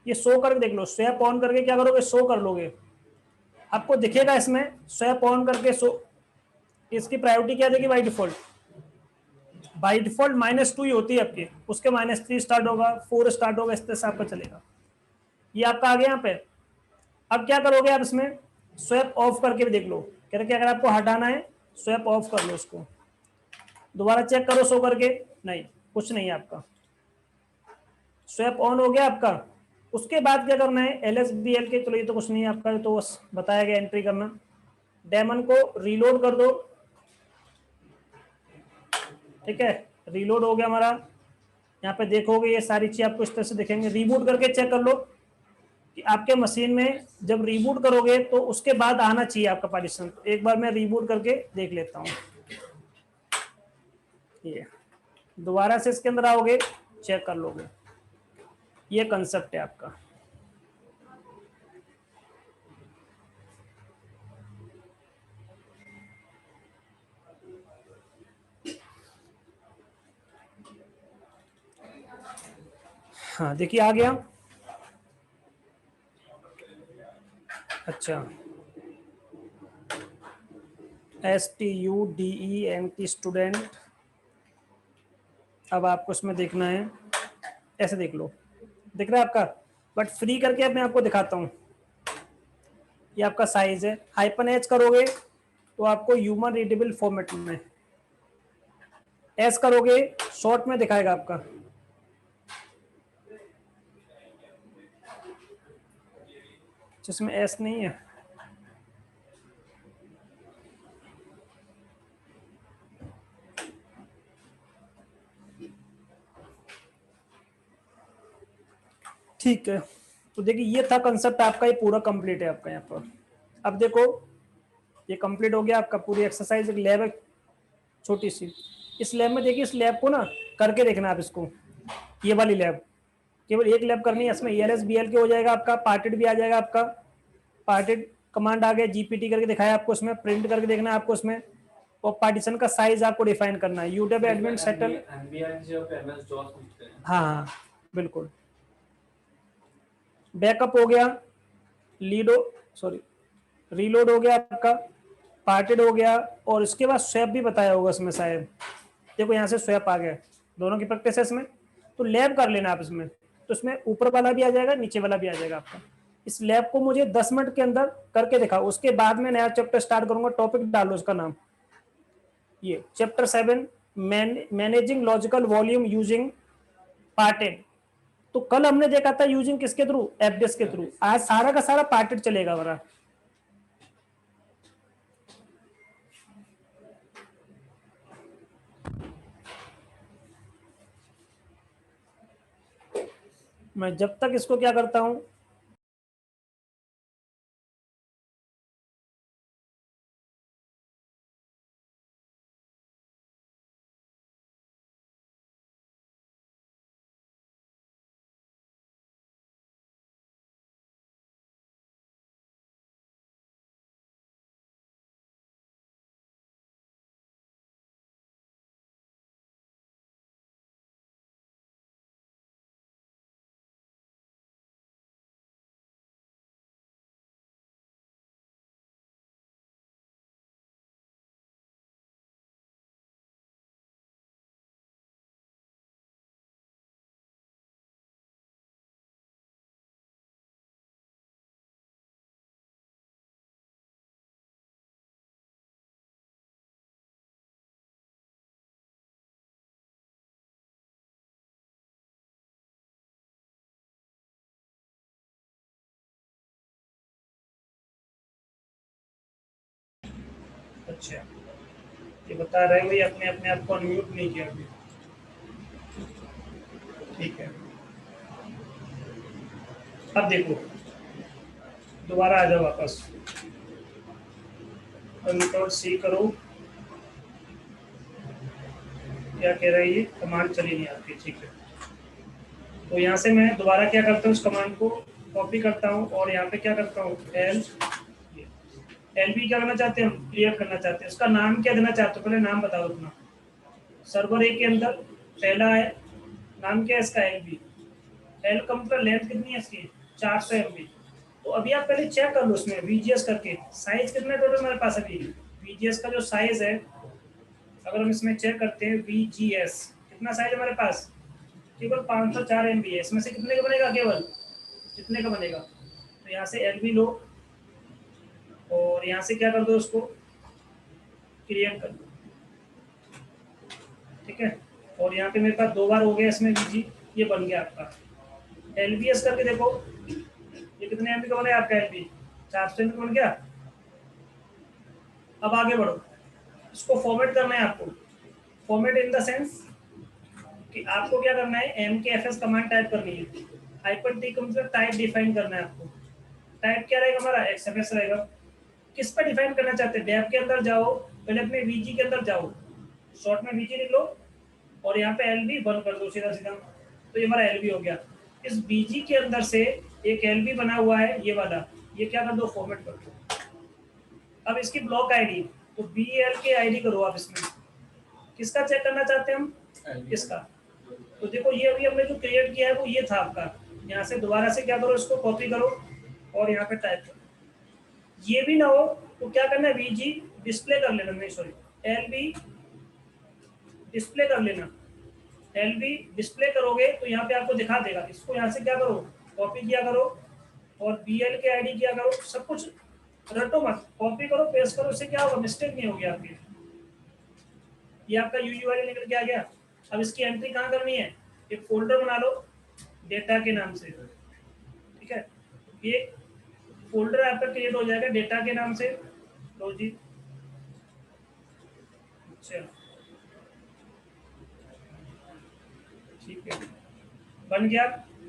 ये शो करके देख लो, स्वैप ऑन करके क्या करोगे, शो कर लोगे, आपको दिखेगा इसमें स्वैप ऑन करके शो। इसकी प्रायोरिटी क्या देगी, बाय डिफॉल्ट बाई डिफॉल्ट -2 ही होती है आपकी, उसके -3 स्टार्ट होगा, 4 स्टार्ट होगा, इस तरह से आपका चलेगा। ये आपका आ गया यहाँ पे। अब क्या करोगे आप इसमें स्वैप ऑफ करके भी देख लो, कह रहे कि अगर आपको हटाना है स्वैप ऑफ कर लो उसको, दोबारा चेक करो शो करके, नहीं कुछ नहीं है आपका, स्वैप ऑन हो गया आपका। उसके बाद क्या करना है LSBL के, चलो ये तो कुछ नहीं है आपका, तो बस बताया गया एंट्री करना। डेमन को रीलोड कर दो, ठीक है, रीलोड हो गया हमारा। यहाँ पे देखोगे ये सारी चीज आपको इस तरह से दिखेंगे। रीबूट करके चेक कर लो कि आपके मशीन में जब रीबूट करोगे तो उसके बाद आना चाहिए आपका पार्टीशन। एक बार मैं रीबूट करके देख लेता हूँ, ये दोबारा से इसके अंदर आओगे चेक कर लोगे, ये कंसेप्ट है आपका। हाँ देखिए आ गया। अच्छा STUDENT स्टूडेंट, अब आपको इसमें देखना है, ऐसे देख लो, दिख रहा है आपका, बट फ्री करके अब मैं आपको दिखाता हूँ। ये आपका साइज है, -H करोगे तो आपको ह्यूमन रीडेबल फॉर्मेट में, एस करोगे शॉर्ट में दिखाएगा आपका। जिसमें एस नहीं है, ठीक है। तो देखिए ये था कंसेप्ट आपका, ये पूरा कंप्लीट है आपका यहाँ पर। अब देखो ये कंप्लीट हो गया आपका, पूरी एक्सरसाइज। एक लैब है छोटी सी, इस लैब में देखिए, इस लैब को ना करके देखना आप इसको, ये वाली लैब केवल एक लैब करनी है, इसमें ELSBL के हो जाएगा आपका, पार्टेड भी आ जाएगा आपका, पार्टेड कमांड आ गया, GPT करके दिखाया आपको, उसमें प्रिंट करके देखना है आपको उसमें, और पार्टीशन का साइज आपको डिफाइन करना है। यूटेब एडमिन सेटल, हाँ हाँ बिल्कुल। बैकअप हो गया, लीडो सॉरी रीलोड हो गया आपका, पार्टेड हो गया, और इसके बाद स्वैप भी बताया होगा इसमें शायद, देखो यहाँ से स्वैप आ गया, दोनों की प्रैक्टिस है इसमें। तो लैब कर लेना आप इसमें, तो इसमें ऊपर वाला भी आ जाएगा, नीचे वाला भी आ जाएगा आपका। इस लैब को मुझे 10 मिनट के अंदर करके दिखाओ, उसके बाद में नया चैप्टर स्टार्ट करूंगा। टॉपिक डालो उसका नाम, ये chapter 7 managing logical volume using parted. तो कल हमने देखा था यूजिंग किसके थ्रू, एफडीएस के थ्रू, आज सारा का सारा पार्टेड चलेगा हमारा। मैं जब तक इसको क्या करता हूं, अच्छा ये बता रहे हो ये अपने अपने आप को अनम्यूट नहीं किया अभी, ठीक है। अब देखो दोबारा आ जाओ वापस, कंट्रोल C करो, क्या कह रहा है ये, कमांड चली नहीं आती, ठीक है। तो यहाँ से मैं दोबारा क्या करता हूँ, इस कमांड को कॉपी करता हूँ, और यहाँ पे क्या करता हूँ, LB क्या करना चाहते हैं हम, क्लियर करना चाहते हैं। इसका नाम क्या देना चाहते हो, पहले नाम बताओ अपना। सर्वर ए के अंदर पहला है नाम क्या है इसका, LB। एल कंप्यूटर लेंथ कितनी है इसकी, 400 MB। तो अभी आप पहले चेक कर लो उसमें VGS करके, साइज कितना टोटल मेरे पास अभी, VGS का जो साइज है अगर हम इसमें चेक करते हैं VGS कितना साइज हमारे पास, केवल 504 MB है। इसमें से कितने का बनेगा, केवल कितने का बनेगा। तो यहाँ से LB लो और यहाँ से क्या कर दो, उसको क्रिएट कर दो, ठीक है। और यहाँ पे मेरे पास 2 बार हो गया इसमें VG, ये बन गया आपका। LBS करके देखो, ये कितने MB का बना आपका LB, 400 MB बन गया। अब आगे बढ़ो, इसको फॉर्मेट करना है आपको। फॉर्मेट इन द सेंस कि आपको क्या करना है, MKFS कमांड टाइप करनी है। -t का मतलब टाइप डिफाइन करना है आपको। टाइप क्या रहेगा हमारा, XFS रहेगा। किस पे डिफाइन करना चाहते हैं, डेफ के अंदर जाओ, पहले अपने VG के अंदर जाओ, शॉर्ट में VG लिख लो और यहाँ पे LB बंद कर दो सीधा सीधा, तो ये हमारा LB हो गया। इस VG के अंदर से एक LB बना हुआ है ये वाला, ये क्या कर दो, फॉर्मेट कर दो। अब इसकी ब्लॉक आईडी, तो BL के आईडी करो आप इसमें। किसका चेक करना चाहते हैं हम, किसका। तो देखो ये अभी हमने जो क्रिएट किया है वो ये था आपका। यहाँ से दोबारा से क्या करो, इसको कॉपी करो और यहाँ पे टाइप करो। ये भी ना हो तो क्या करना है, VG डिस्प्ले कर लेना, नहीं सॉरी LB डिस्प्ले कर लेना। LB डिस्प्ले करोगे तो यहाँ पे आपको दिखा देगा। इसको यहाँ से क्या करो, कॉपी किया करो और BL के आईडी किया करो। सब कुछ रटो मत, कॉपी करो पेस्ट करो, इससे क्या होगा, मिस्टेक नहीं होगी आपकी। ये आपका UUID निकल के आ गया। अब इसकी एंट्री कहाँ करनी है, एक फोल्डर बना लो डेटा के नाम से, ठीक है। ये फोल्डर आपका क्रिएट हो जाएगा डेटा के नाम से। लो जी, चलो ठीक है, बन गया।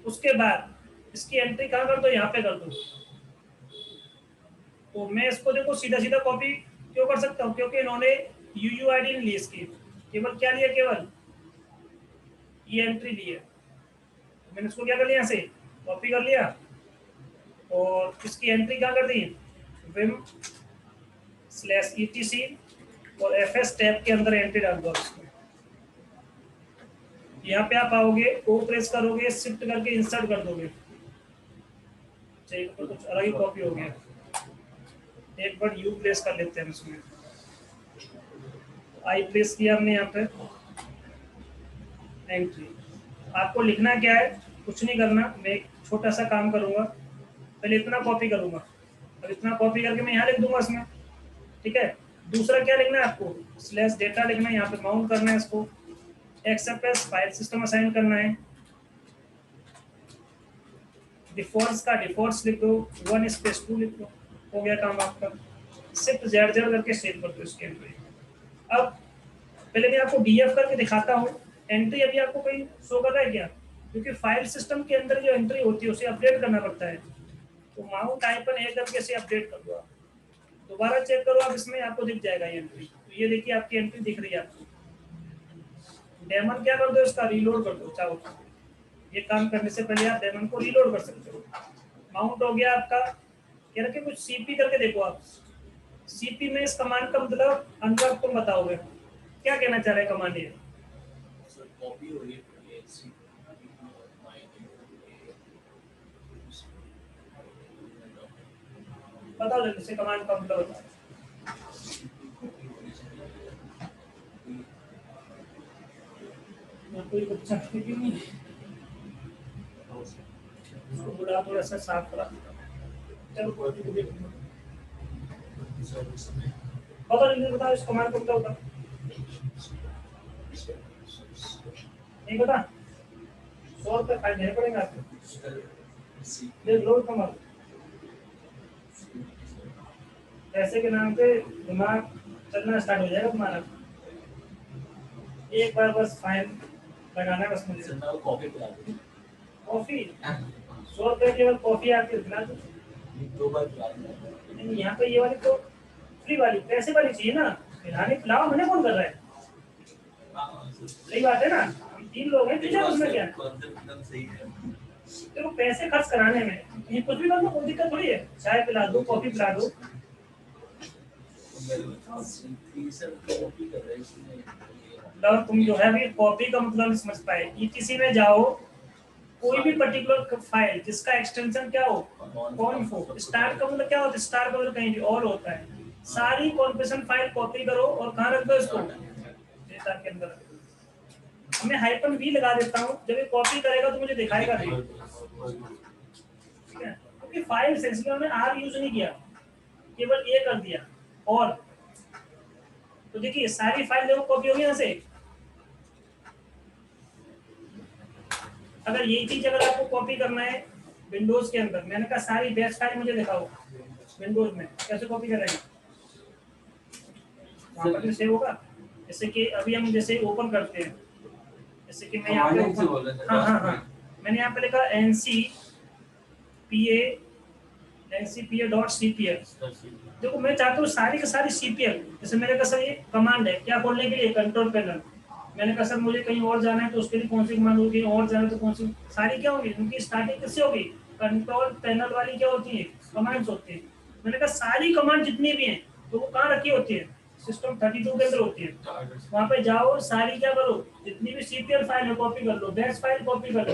उसके बाद इसकी एंट्री कहाँ कर दो, यहाँ पे कर दो। तो मैं इसको देखो सीधा सीधा कॉपी क्यों कर सकता हूँ, क्योंकि इन्होंने UUID नहीं ली इसकी, केवल क्या लिया, केवल ये एंट्री ली है। मैंने इसको क्या कर लिया, यहाँ से कॉपी कर लिया और इसकी एंट्री कहाँ कर दी, vim/etc और FS टैब के अंदर एंट्री डाल दो इसमें। यहाँ पे आप आओगे, O प्रेस करोगे, शिफ्ट करके इंसर्ट कर दोगे। चाहिए तो कुछ अलग ही कॉपी हो गया। एक बार U प्रेस कर लेते हैं इसमें, I प्रेस किया हमने यहाँ पे, एंट्री। आपको लिखना क्या है, कुछ नहीं करना। मैं एक छोटा सा काम करूंगा, पहले इतना कॉपी करूंगा, अब इतना कॉपी करके मैं यहाँ लिख दूंगा इसमें, ठीक है। दूसरा क्या लिखना है आपको, /data लिखना है, यहाँ पे माउंट करना है इसको। XFS फाइल सिस्टम असाइन करना है। डिफॉल्ट्स का डिफॉल्ट्स लिख दो, 1/2 लिख दो, हो गया काम आपका। Shift/Z करके सेव कर दो इसके एंट्री। अब पहले मैं आपको DF करके दिखाता हूँ, एंट्री अभी आपको कहीं शो कर रहा है क्या, क्योंकि फाइल सिस्टम के अंदर जो एंट्री होती है उसे अपडेट करना पड़ता है। तो माउंट -A करके से अपडेट कर दो आप। दोबारा चेक करो आप, इसमें आपको दिख जाएगा ये एंट्री। तो ये देखिए आपकी एंट्री दिख रही है आपको। डेमन क्या कर दो, इसका रीलोड कर दो चाहो तो। ये काम करने से पहले आप डेमन को रीलोड कर सकते हो। माउंट हो गया आपका। कह रखे कुछ CP करके देखो आप। CP में इस कमांड का मतलब अनुवाद तुम बताओगे, क्या कहना चाह रहे कमांड ये, कॉपी हो रही है बता दो जैसे कमांड का मतलब बताओ। कोई बच्चा क्यों नहीं, उसको बुला थोड़ा सा साफ करा। चलो पता नहीं बता, इस कमांड को बताओ, नहीं पता। 100 रुपये फाइन देने पड़ेंगे आपको, देख लो कमाल। पैसे के नाम पे दिमाग चलना स्टार्ट हो जाएगा तुम्हारा। एक बार बस फाइन लगाना, बस मुझे कॉपी पिला दो। कॉफी 100 रुपये केवल कॉफी आपके पिला दो। 2 बार पिला दो। नहीं, यहाँ पे ये वाली तो फ्री वाली, पैसे वाली चाहिए ना, पिलाने पिलाओ, मैंने कौन कर रहा है। सही बात है ना, हम 3 लोग हैं, तुझे उसमें क्या, एकदम सही है। देखो पैसे खर्च कराने में ये कुछ भी कर लो, कोई दिक्कत थोड़ी है। चाय पिला दो, कॉफी पिला दो। और तुम जो है अभी कॉपी का मतलब नहीं समझ पाए। ETC में जाओ, कोई भी पर्टिकुलर फाइल जिसका एक्सटेंशन क्या हो, कॉन्फ, स्टार का मतलब क्या होता है, स्टार का मतलब कहीं भी और होता है। सारी कॉन्फ़िगरेशन फाइल कॉपी करो और कहाँ रख दो इसको, स्टार के अंदर मैं हाइपन वी लगा देता हूँ, जब ये कॉपी करेगा तो मुझे दिखाएगा नहीं, ठीक है, क्योंकि फाइल से इसलिए हमने आर यूज नहीं किया, केवल ए कर दिया। और तो देखिए सारी फाइल देखो कॉपी होगी यहाँ से। अगर यही चीज अगर आपको कॉपी करना है विंडोज के अंदर, मैंने कहा सारी बेस फाइल मुझे दिखाओ विंडोज में, कैसे कॉपी करेंगे? वहाँ पर सेव होगा। जैसे कि अभी हम जैसे ओपन करते हैं, जैसे कि मैं यहाँ पे हाँ मैंने यहाँ पे लिखा ncpa.cpl। देखो मैं चाहता हूँ सारी की सारी cpl, जैसे मेरे का सर ये कमांड है क्या खोलने के लिए, कंट्रोल पैनल। मैंने कहा सर मुझे कहीं और जाना है तो उसके लिए कौन सी कमांड होगी, और जाना है तो कौन सी, सारी क्या होगी उनकी स्टार्टिंग किससे होगी, कंट्रोल पैनल वाली क्या होती है, कमांड्स होती है। मैंने कहा सारी कमांड जितनी भी हैं तो वो कहाँ रखी होती है, सिस्टम 32 के अंदर होती है। वहाँ पे जाओ सारी क्या करो, जितनी भी cpl फाइल है कॉपी कर लो, बेस फाइल कॉपी कर लो,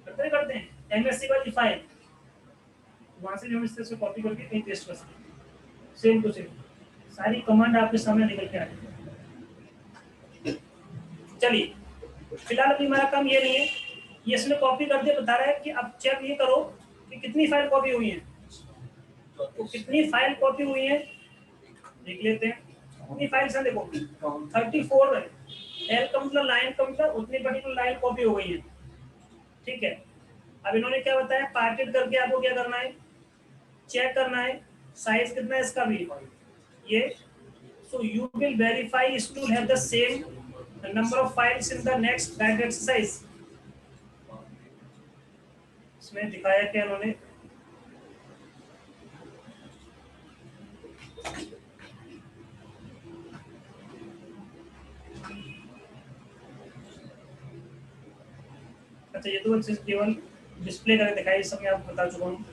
करते हैं एमएससी वाली फाइल, वहां से भी हम इस तरह से कॉपी करके कहीं पेस्ट कर सकते हैं, सेम टू सेम सारी कमांड आपके सामने निकल के आएगी। चलिए फिलहाल अभी हमारा काम ये नहीं है, ये इसने कॉपी कर दिया, बता रहा है कि अब चेक ये करो कि कितनी फाइल कॉपी हुई है। तो कितनी फाइल कॉपी हुई है देख लेते हैं। कितनी फाइल्स हैं देखो 34 है, एल का मतलब लाइन का मतलब उतनी पर्टिकुलर लाइन कॉपी हो गई है, ठीक है। अब इन्होंने क्या बताया, पार्टेड करके आपको क्या करना है, चेक करना है साइज कितना है इसका भी ये। So you will verify it to have the same number of files in the next back exercise. इसमें दिखाया क्या इन्होंने, अच्छा ये तो केवल डिस्प्ले करके दिखाई, सब मैं आपको बता चुका हूँ,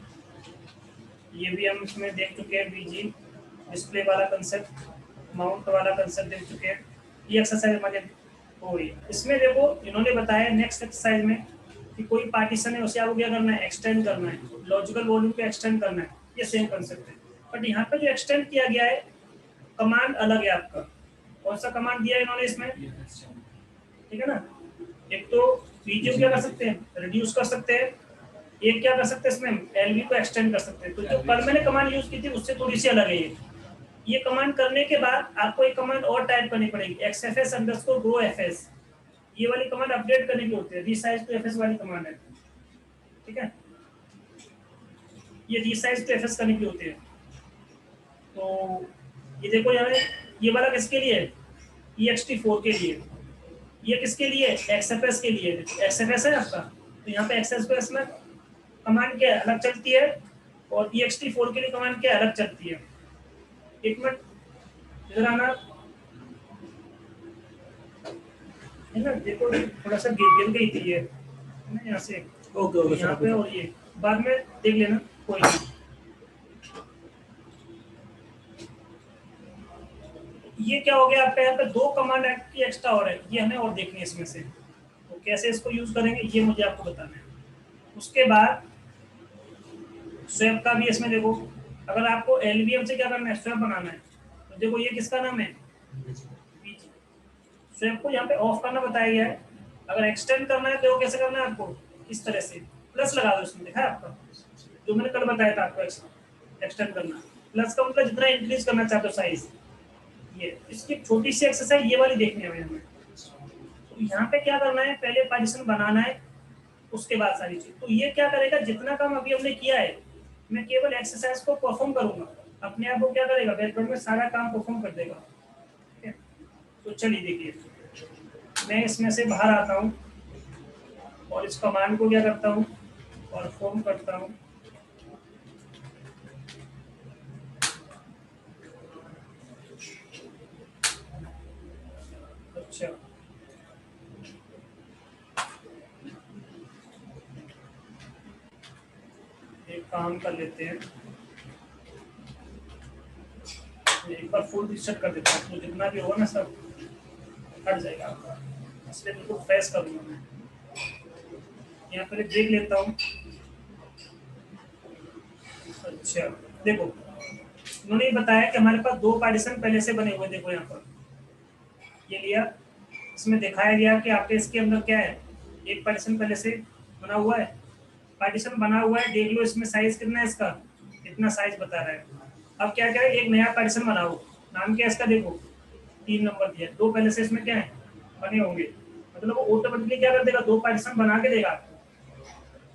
ये भी हम इसमें देख चुके हैं, बीजी डिस्प्ले वाला कंसेप्ट, माउंट वाला कंसेप्ट देख चुके हैं। ये एक्सरसाइज हमारे हो रही है। इसमें देखो इन्होंने बताया नेक्स्ट एक्सरसाइज में कि कोई पार्टीशन है उसे आपको क्या करना है, एक्सटेंड करना है, लॉजिकल वॉल्यूम को एक्सटेंड करना है, ये सेम कंसेप्ट है। बट यहाँ पे जो एक्सटेंड किया गया है कमांड अलग है आपका, कौन सा कमांड दिया है इन्होंने इसमें, ठीक है ना। एक तो पीजीओ क्या कर सकते हैं, रिड्यूस कर सकते हैं, एक क्या कर सकते हैं इसमें एलवी को एक्सटेंड कर सकते हैं। तो जो कल मैंने कमांड यूज की थी उससे थोड़ी सी अलग है ये कमांड करने के बाद आपको एक कमांड और टाइप करनी पड़ेगी, xfs_growfs, ये वाली कमांड अपडेट करने की होती है, resize to fs वाली कमांड है, ठीक है। ये resize to fs करने की होती है। तो ये देखो यहाँ ये वाला किसके लिए है, ext4 के लिए, ये किसके लिए, xfs के लिए, xfs है आपका, तो यहाँ पे xfs में कमांड क्या अलग चलती है और ext4 के लिए कमांड क्या अलग चलती है। एक मिनट इधर आना है ना, देखो थोड़ा सा गिर गई थी ये ना यहाँ से, ओके यहाँ पे, और ये बाद में देख लेना कोई नहीं। ये क्या हो गया आपका, यहाँ पे दो कमांड की एक्स्ट्रा और है, ये हमें और देखनी है इसमें से, तो कैसे इसको यूज करेंगे ये मुझे आपको बताना है। उसके बाद स्वैप का भी इसमें देखो, अगर आपको एलवीएम से क्या करना है, स्वैप बनाना है, तो देखो ये किसका नाम है, स्वैप को यहाँ पे ऑफ करना बताया गया है। अगर एक्सटेंड करना है तो कैसे करना है आपको, इस तरह से प्लस लगा दो, इसमें देखा है आपका जो मैंने कल बताया था आपको एक्सटेंड करना, प्लस का मतलब जितना इंक्रीज करना चाहते हो साइज। ये इसकी छोटी सी एक्सरसाइज ये वाली देखनी है हमें। तो यहाँ पे क्या करना है, पहले पार्टीशन बनाना है, उसके बाद सारी चीज। तो ये क्या करेगा, जितना काम अभी हमने किया है मैं केवल एक्सरसाइज को परफॉर्म करूंगा, अपने आप को क्या करेगा, बैकग्राउंड में सारा काम परफॉर्म कर देगा, ठीक है। तो चलिए देखिए मैं इसमें से बाहर आता हूँ और इस कमांड को क्या करता हूँ, परफॉर्म करता हूँ। अच्छा एक काम कर लेते हैं, एक बार फुल रीसेट कर देता हूँ, तो जितना भी होगा ना सब हट जाएगा आपका, इसलिए बिल्कुल फ्रेश करूँगा मैं। यहाँ पर देख लेता हूँ। अच्छा देखो उन्होंने बताया कि हमारे पास दो पार्टीशन पहले से बने हुए, देखो यहाँ पर ये लिया, इसमें दिखाया गया कि आपके इसके अंदर क्या है, एक पार्टीशन पहले से बना हुआ है, पार्टीशन बना हुआ है, देख लो इसमें साइज कितना है इसका, इतना साइज बता रहा है। अब क्या करें, एक नया पार्टीशन बनाओ, नाम क्या है इसका, देखो 3 नंबर दिया, 2 पहले से इसमें क्या है बने होंगे, मतलब ऑटोमेटिकली क्या कर देगा, 2 पार्टीशन बना के देगा आपको।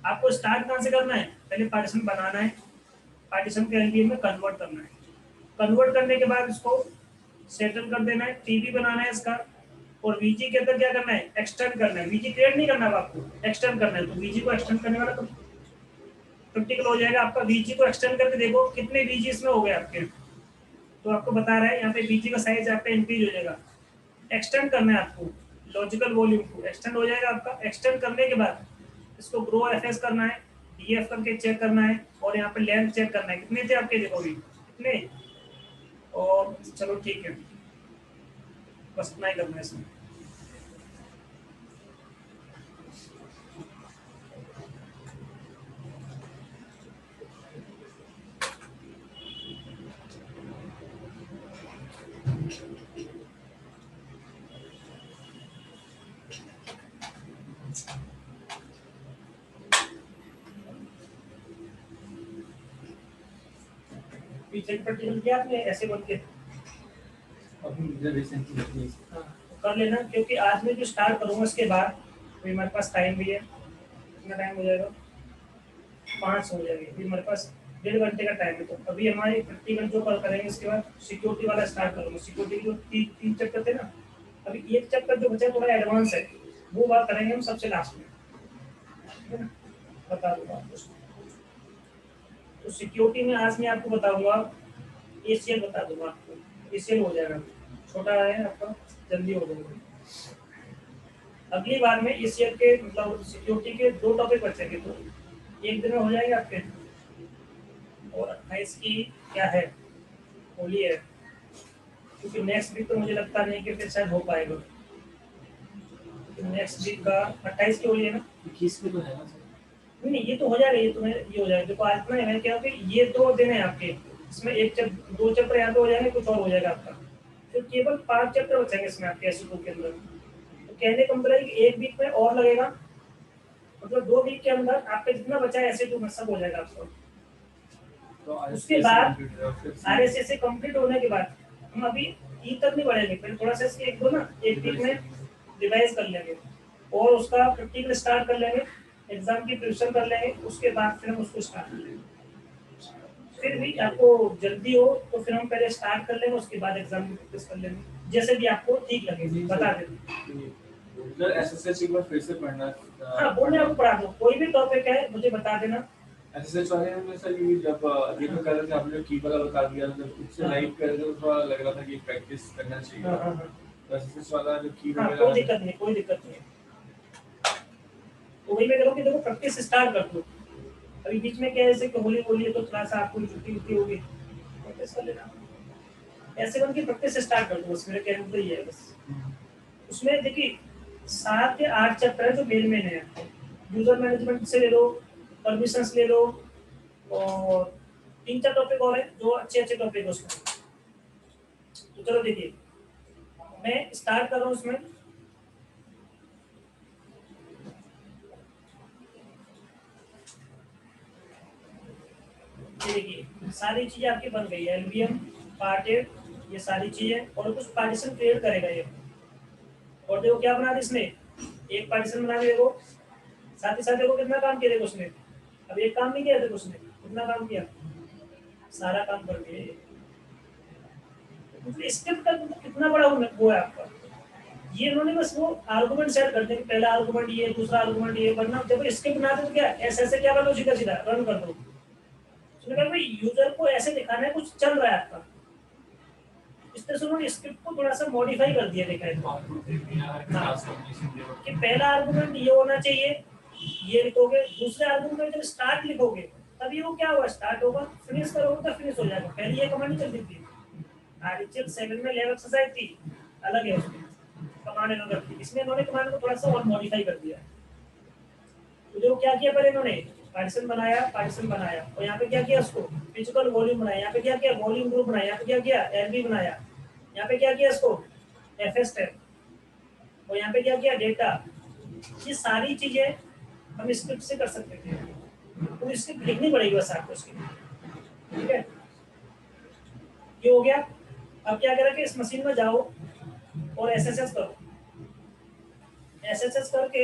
आपको स्टार्ट कहाँ से करना है, पहले पार्टीशन बनाना है, पार्टीशन के एलपीएम में कन्वर्ट करना है, कन्वर्ट करने के बाद इसको सेटल कर देना है, टीबी बनाना है इसका, और वीजी के अंदर क्या करना है, एक्सटेंड करना है, वीजी क्रिएट नहीं करना है आपको, एक्सटेंड करना है, तो वीजी को एक्सटेंड करने वाला तो क्रिटिकल हो जाएगा आपका। वीजी को एक्सटेंड करके देखो कितने वीजी इसमें हो गए आपके, तो आपको बता रहा है यहाँ पे वीजी का साइज आपका इंक्रीज हो जाएगा। एक्सटेंड करना है आपको, लॉजिकल वॉल्यूम को एक्सटेंड हो जाएगा आपका। एक्सटेंड करने के बाद इसको ग्रो एफएस करना है, डीएफ करके चेक करना है, और यहाँ पे लेंथ चेक करना है, कितने थे आपके, देखो अभी कितने, और चलो ठीक है, बस इतना ही करना है इसमें। पीछे की प्रैक्टिकल किया आपने ऐसे बोल के, अभी मुझे रिसेंटली हाँ, तो कर लेना, क्योंकि आज मैं जो स्टार्ट करूँगा इसके बाद अभी हमारे पास टाइम भी है, कितना टाइम हो जाएगा, 5 हो जाएगी, अभी हमारे पास 1.5 घंटे का टाइम है। तो अभी हमारे प्रैक्टिकल जो करेंगे इसके बाद सिक्योरिटी वाला स्टार्ट करूँगा, सिक्योरिटी जो 3 चैप्टर थे ना, अभी एक चैप्टर जो बचा थोड़ा एडवांस है, वो बात करेंगे हम सबसे लास्ट में, ठीक है ना, बता दूंगा आपको। तो सिक्योरिटी में आज मैं आपको बताऊंगा, एसीएल बता दूंगा आपको, एसीएल हो जाएगा, छोटा है आपका, जल्दी हो जाएगा। अगली बार में एसीएल के मतलब सिक्योरिटी के 2 टॉपिक बचेंगे, तो एक दिन में हो जाएगा आपके। और 28 की क्या है, होली है, क्योंकि नेक्स्ट वीक तो मुझे लगता नहीं कि फिर शायद हो पाएगा, नेक्स्ट वीक का 28 की होली है ना, 21 में तो है ना सर? नहीं नहीं, ये तो हो जाएगा, ये तुम्हें ये हो जाएगा। देखो आज ना मैं क्या कि ये 2 दिन है आपके, इसमें 2 चैप्टर यहाँ पे हो जाएंगे, कुछ और हो जाएगा आपका, तो केवल 5 चैप्टर बचेंगे इसमें आपके एसए2 के अंदर। तो कहने का मतलब है कि 1 वीक में और लगेगा, मतलब 2 वीक के अंदर आपका जितना बचा है एसए2 में सब हो जाएगा आपका। तो उसके बाद आरएसएस से कंप्लीट होने के बाद हम अभी ई तक नहीं बढ़ेंगे, फिर थोड़ा सा इसके 1-2 ना 1 वीक में रिवाइज कर लेंगे, और उसका प्रैक्टिकल स्टार्ट कर लेंगे, एग्जाम की प्रिपरेशन कर लेंगे, उसके बाद फिर हम उसको स्टार्ट कर लेंगे। फिर भी आपको जल्दी हो तो फिर हम पहले स्टार्ट कर लेंगे, उसके बाद एग्जाम की प्रैक्टिस कर लेंगे, जैसे भी आपको ठीक लगे बता देंगे। सर एसएससी एक बार फिर से पढ़ना। हाँ वो मैं आपको पढ़ा दूँ, कोई भी टॉपिक है मुझे बता देना। एसएससी वाले में सर ये जब ये तो कर रहे थे, आपने की वाला बता दिया, जब खुद से लाइव कर रहे थे तो थोड़ा लग रहा था कि प्रैक्टिस करना चाहिए। हाँ, तो एसएससी वाला जो की हाँ, वगैरह कोई दिक्कत नहीं, कोई दिक्कत नहीं। तो वही मैं करूँ कि देखो प्रैक्टिस स्टार्ट कर दो, अभी बीच में क्या है जैसे कि होली बोली है तो थोड़ा सा आपको छुट्टी उट्टी होगी, प्रैक्टिस कर लेना, ऐसे बन के प्रैक्टिस स्टार्ट कर दो, बस मेरे कहने को तो ये है बस। उसमें देखिए 7 या 8 चैप्टर है जो मेन है, यूजर मैनेजमेंट से ले लो, परमिशंस ले लो, और 3-4 टॉपिक और है जो अच्छे टॉपिक है उसमें। तो चलो देखिए मैं स्टार्ट कर रहा हूँ उसमें। देखिए सारी चीजें आपकी बन गई है, एलबीएम पार्टेड, ये सारी चीजें, और कुछ पार्टीशन क्रिएट करेगा ये, और देखो क्या बना दिया इसने, एक पार्टीशन बना दिया, देखो साथ ही साथ देखो कितना काम किया, देखो उसने अब एक काम नहीं किया, देखो उसने कितना काम किया, सारा काम कर दिया। मतलब स्क्रिप्ट का मतलब कितना बड़ा वो है आपका, ये इन्होंने बस वो आर्गुमेंट सेट कर दिया, पहला आर्गुमेंट ये, दूसरा आर्गुमेंट ये, वरना जब स्क्रिप्ट बनाते तो क्या ऐसे क्या कर दो, सीधा सीधा रन कर दो। उसने कहा भाई यूजर को ऐसे दिखाना है कुछ चल रहा है आपका, इस तरह से उन्होंने स्क्रिप्ट को थोड़ा सा मॉडिफाई कर दिया, देखा है कि पहला आर्गुमेंट ये होना चाहिए, ये लिखोगे, दूसरे आर्गुमेंट में जब स्टार्ट लिखोगे तभी वो क्या होगा, स्टार्ट होगा, फिनिश करोगे तो फिनिश हो जाएगा। पहले ये कमांड चलती थी, आरएचएल 7 में लैब एक्सरसाइज थी, अलग है उसमें कमांड इन्होंने रखी, इसमें इन्होंने कमांड को थोड़ा सा और मॉडिफाई कर दिया। तो जो क्या किया पहले इन्होंने पार्टीशन बनाया, और यहाँ पे क्या किया, उसको फिजिकल वॉल्यूम बनाया, यहाँ पे क्या किया, वॉल्यूम ग्रुप बनाया, यहाँ पे क्या किया, एलबी बनाया, यहाँ पे क्या किया, इसको एफएस टैग, और यहाँ पे क्या किया, डेटा। ये सारी चीजें हम स्क्रिप्ट से कर सकते थे, तो स्क्रिप्ट लिखनी पड़ेगी बस आपको उसकी, ठीक है। ये हो गया। अब क्या करें कि इस मशीन में जाओ और एसएसएस करो। एसएसएस करके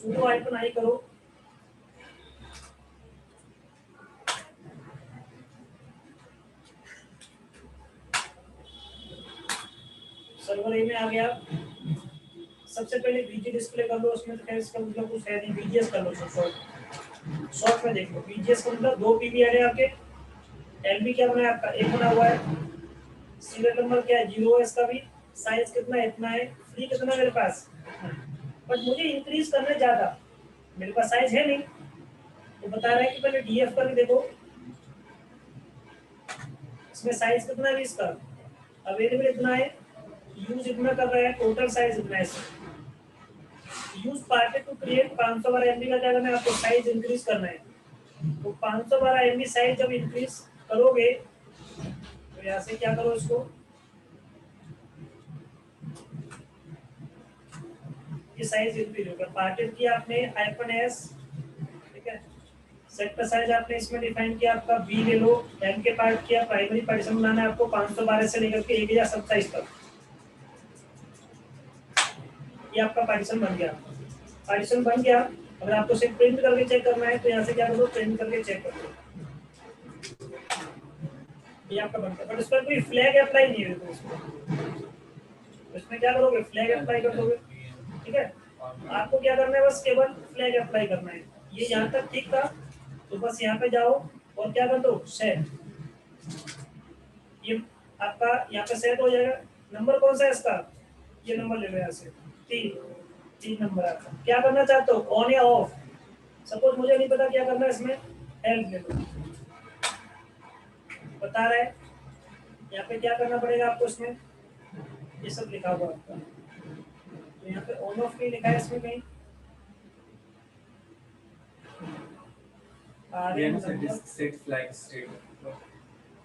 sudo -i करो। सर्वर ए में आ गया। सबसे पहले बीजी डिस्प्ले कर लो, उसमें तो खैर इसका मतलब कुछ है नहीं, बीजीएस कर लो। शॉर्ट में देख लो, बीजीएस का मतलब 2 पीबी है आपके। एलबी क्या बना है आपका, 1 बना हुआ है। सीरियल नंबर क्या है, 0 है इसका भी। साइज कितना है, इतना है। फ्री कितना मेरे पास, बट मुझे इंक्रीज करना है ज्यादा, मेरे पास साइज है नहीं। तो बता रहा है कि पहले डीएफ करके देखो, इसमें साइज कितना है इसका, अवेलेबल इतना है, यूज इतना कर रहा है, टोटल साइज इतना है। Use part two create 512 MB का क्या करना है आपको, साइज इंक्रीज करना है। तो 512 एमबी साइज जब इंक्रीज करोगे तो यहाँ से क्या करो, इसको ये साइज इंक्रीज होगा। पार्टेड किया आपने -s, ठीक है। सेट का साइज आपने इसमें डिफाइन किया आपका बी ले लो। एम के पार्ट किया, प्राइमरी पार्टीशन बनाना है आपको 512 से लेकर के 1027 तक। ये आपका पार्टीशन बन गया। पार्टीशन बन गया। अगर आपको सिर्फ प्रिंट करके चेक करना है तो यहाँ से क्या करो, प्रिंट करके चेक कर लो। ये आपका बनता है, बट इस पर कोई फ्लैग अप्लाई नहीं है। तो इसमें क्या करोगे, फ्लैग अप्लाई कर दोगे, ठीक है। आपको क्या करना है, बस केवल फ्लैग अप्लाई करना है। ये यहाँ तक ठीक था, तो बस यहाँ पे जाओ और क्या कर दो, सेट। ये आपका यहाँ पे सेट हो जाएगा। नंबर कौन सा है इसका, ये नंबर ले लो यहाँ से, 3 नंबर आपका। क्या करना चाहते हो, ऑन या ऑफ। सपोज मुझे नहीं पता क्या करना है इसमें, हेल्प ले लो, बता रहा है। यहाँ पे क्या करना पड़ेगा आपको, इसमें ये सब लिखा हुआ आपका। तो यहाँ पे ऑन ऑफ नहीं लिखा है इसमें कहीं, set flag state,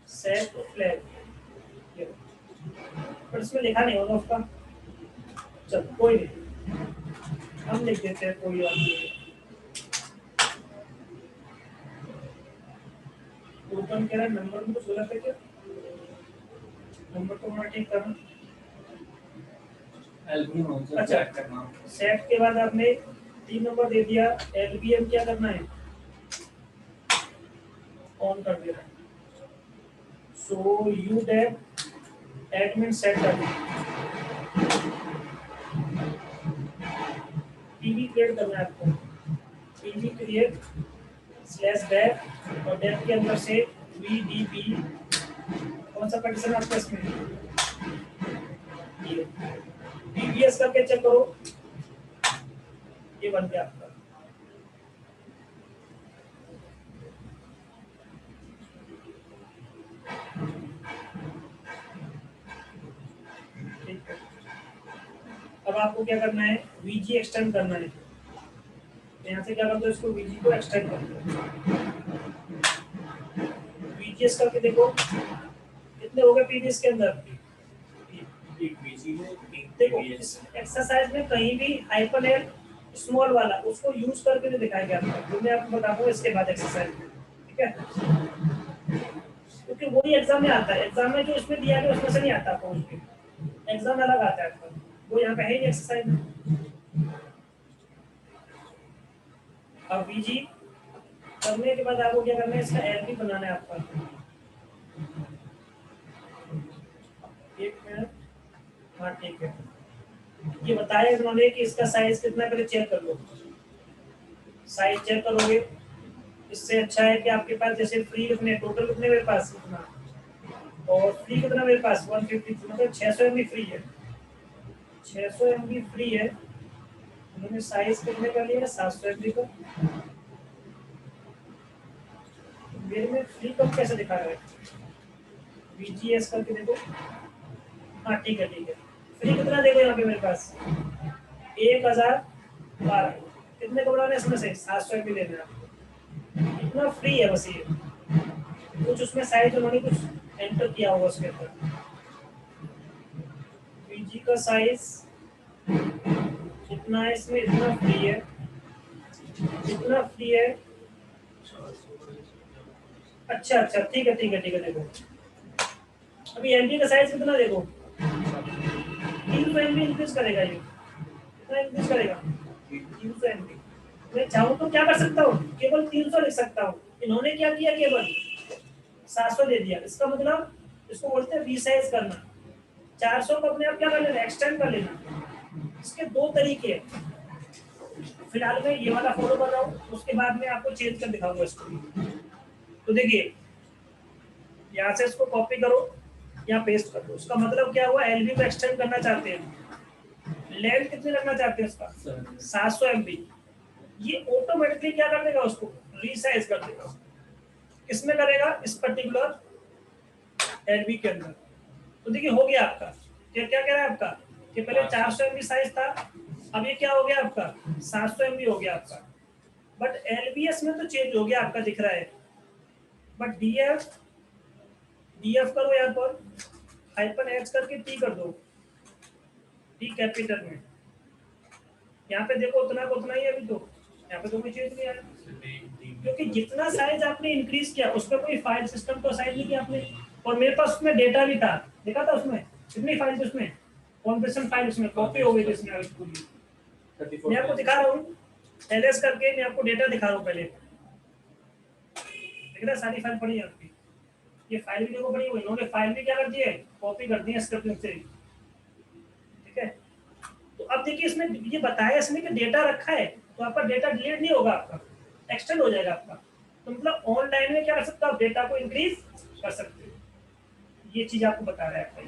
set flag, पर इसमें लिखा नहीं ऑन ऑफ का। चल कोई नहीं, हम लिख देते हैं, कोई बात नहीं। ओपन करा, नंबर में कुछ गलत है क्या, नंबर को मैं ठीक करना। अच्छा, सेट के बाद आपने 3 नंबर दे दिया। एलबीएम क्या करना है, ऑन कर देना। So you dev admin set कर पीवी क्रिएट करना है आपको। पीवी क्रिएट /dev और डेव के अंदर से vdb। कौन सा पार्टीशन आपका इसमें, ये pvs करके चेक करो, ये बन गया आपका। ठीक है। अब आपको क्या करना है, वीजी एक्सटेंड करना है। यहाँ से क्या करते हो, इसको वीजी को एक्सटेंड कर दो। वीजीएस करके देखो कितने हो गए पीवीएस के अंदर। देखो इस एक्सरसाइज में कहीं भी हाइपन एल स्मॉल वाला उसको यूज करके नहीं दिखाया गया आपको, जो मैं आपको बताऊंगा इसके बाद एक्सरसाइज में, ठीक है। क्योंकि वही एग्जाम में आता है, एग्जाम में जो इसमें दिया गया उसमें से नहीं आता आपको, उसमें एग्जाम अलग आता है आपका, वो यहाँ पे है ही एक्सरसाइज में। अब वीजी करने के बाद आपको क्या करना है, इसका एलबी बनाना है आपका। एक मिनट, हाँ ठीक है। ये बताया इन्होंने कि इसका साइज कितना, पहले चेक कर लो। साइज चेक करोगे, इससे अच्छा है कि आपके पास जैसे फ्री कितने, टोटल कितने मेरे पास इतना, और फ्री कितना मेरे पास 150, मतलब 600 MB फ्री है। 600 MB फ्री है। उन्होंने साइज कितने का लिया, 700 MB का। मेरे में फ्री कम कैसे दिखा रहा है, VGS करके देखो। हाँ ठीक है ठीक है। फ्री कितना देखो यहाँ पे मेरे पास 1012। कितने का बनाना है इसमें से, 700 MB लेना है आपको, इतना फ्री है बस ये। तो कुछ उसमें साइज उन्होंने कुछ एंटर किया होगा उसके अंदर। पीजी का साइज जितना है इसमें इतना फ्री है, इतना फ्री है। अच्छा अच्छा ठीक है ठीक है ठीक है। देखो अभी एमबी का साइज कितना देखो, 300 एमबी इंक्रीज करेगा ये, कितना इंक्रीज करेगा 300 एमबी। मैं चाहूँ तो क्या कर सकता हूँ, केवल 300 लिख सकता हूँ। इन्होंने क्या किया, केवल 700 दे दिया। इसका मतलब इसको बोलते हैं रीसाइज करना। 400 को अपने आप क्या कर लेना, एक्सटेंड कर लेना। इसके दो तरीके हैं। फिलहाल मैं ये वाला फॉलो कर रहा हूँ, उसके बाद में आपको चेंज कर दिखाऊंगा इसको। तो देखिए यहाँ से इसको कॉपी करो या पेस्ट कर दो। उसका मतलब क्या हुआ, एलबी को एक्सटेंड करना चाहते हैं। लेंथ कितनी रखना चाहते हैं उसका, 700 एमबी। ये ऑटोमेटिकली क्या कर देगा, उसको रीसाइज कर देगा। किसमें करेगा, इस पर्टिकुलर एलबी के अंदर। तो देखिए हो गया आपका। क्या क्या कह रहा है आपका कि पहले 400 एमबी साइज था, अब ये क्या हो गया आपका 700 एमबी हो गया आपका। बट एलबीएस में तो चेंज हो गया आपका, दिख रहा है। बट डीएफ डीएफ करो यहाँ पर, हाइपन एच करके टी कर दो, टी कैपिटल में। यहाँ पे देखो उतना को उतना ही है अभी, तो यहाँ पे तो कोई चेंज नहीं आया, क्योंकि जितना साइज आपने इंक्रीज किया उसमें कोई फाइल सिस्टम को असाइन नहीं किया आपने। और मेरे पास उसमें डेटा भी था, देखा था उसमें कितनी फाइल थी, उसमें कॉन्फ़िगरेशन फाइल उसमें कॉपी हो गई थी इसमें पूरी। मैं आपको दिखा रहा हूँ एलएस करके, मैं आपको डेटा दिखा रहा हूँ पहले। देख रहे हैं सारी फाइल पड़ी है आपकी, ये फाइल भी देखो पड़ी हुई। इन्होंने फाइल भी क्या कर दी है, कॉपी कर दी है स्क्रिप्ट से, ठीक है। तो अब देखिए इसमें ये बताया इसमें कि डेटा रखा है, तो आपका डेटा डिलीट नहीं होगा, आपका एक्सटेंड हो जाएगा आपका। तो मतलब ऑनलाइन में क्या कर सकते हो, आप डेटा को इंक्रीज कर सकते हो। ये चीज आपको बता रहा है आपका।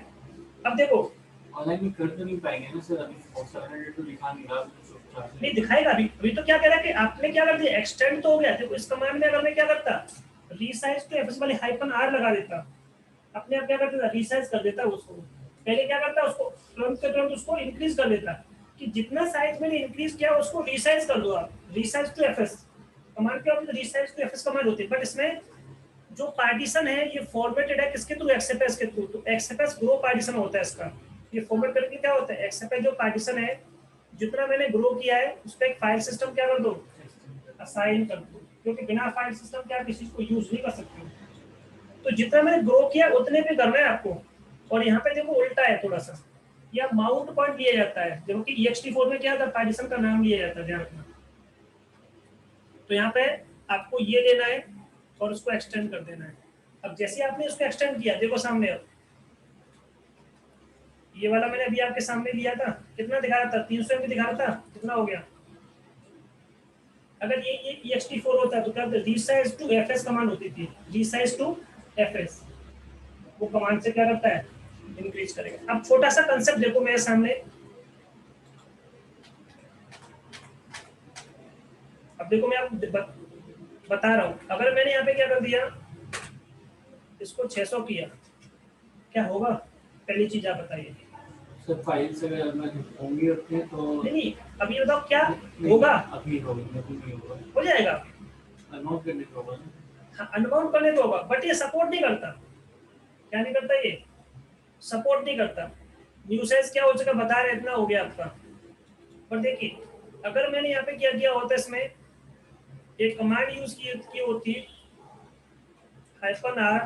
अब देखो ऑनलाइन में कर तो नहीं पाएंगे ना सर, अभी 700 तो दिखा नहीं रहा। नहीं दिखाएगा अभी। अभी तो क्या कह रहा है कि आपने क्या कर दिया, एक्सटेंड तो हो गया। देखो इस कमांड में अगर मैं क्या करता, रीसाइज टू एफएस वाले हाइपन आर लगा देता, अपने आप क्या करता था, रीसाइज कर देता उसको। पहले क्या करता, उसको तुरंत के तुरंत उसको इंक्रीज कर देता, कि जितना साइज मैंने इंक्रीज किया उसको रीसाइज कर दो आप। रीसाइज टू एफएस कमांड क्या होती है, रीसाइज टू एफएस कमांड होती है। बट इसमें जो पार्टीशन है ये फॉर्मेटेड है किसके थ्रू, एक्सएफएस के थ्रू। तो एक्सएफएस ग्रो पार्टीशन होता है इसका। ये फॉर्मेट करके क्या होता है, एक्सएफएस जो पार्टीशन है, जितना मैंने ग्रो किया है उस पर एक फाइल सिस्टम क्या कर दो, असाइन कर दो। क्योंकि बिना फाइल सिस्टम क्या किसी को यूज नहीं कर सकते। तो जितना मैंने ग्रो किया उतने पे करना है आपको। और यहाँ पे देखो उल्टा है थोड़ा सा, या माउंट पॉइंट लिया जाता है। देखो कि ext4 में क्या था, पार्टीशन का नाम लिया जाता है, ध्यान रखना। तो यहाँ पे आपको ये लेना है और उसको एक्सटेंड कर देना है। अब जैसे आपने उसको एक्सटेंड किया, देखो सामने अब ये वाला मैंने अभी आपके सामने लिया था, कितना दिखा रहा था, 300 एमबी दिखा रहा था, कितना हो गया। अगर ये ext4 होता है तो क्या रीसाइज टू एफएस कमांड होती थी, रीसाइज टू एफएस। वो कमांड से क्या करता है, इंक्रीज करेगा। अब छोटा सा कंसेप्ट देखो मेरे सामने। अब देखो मैं आपको बता रहा हूँ, अगर मैंने यहाँ पे क्या कर दिया, इसको 600 किया, क्या होगा, पहली चीज आप बताइए। सर फाइल से अगर मैं होंगी अपने तो नहीं अब ये बताओ क्या होगा, अभी होगी, अभी नहीं होगा, हो जाएगा। अनमाउंट करने को होगा। हाँ अनबाउंड करने को होगा, बट ये सपोर्ट नहीं करता। क्या नहीं करता, ये सपोर्ट नहीं करता। यूसेज क्या हो चुका बता रहे, इतना हो गया आपका। पर देखिए अगर मैंने यहाँ पे क्या किया होता, इसमें एक कमांड यूज की होती, हाइफन आर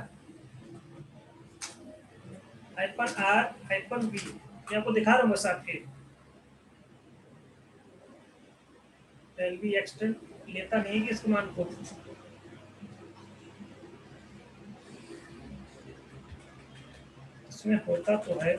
हाइफन बी। मैं आपको दिखा रहा हूँ बस आपके। एल बी एक्सटेंड लेता नहीं कि इस कमांड को, इसमें होता तो है।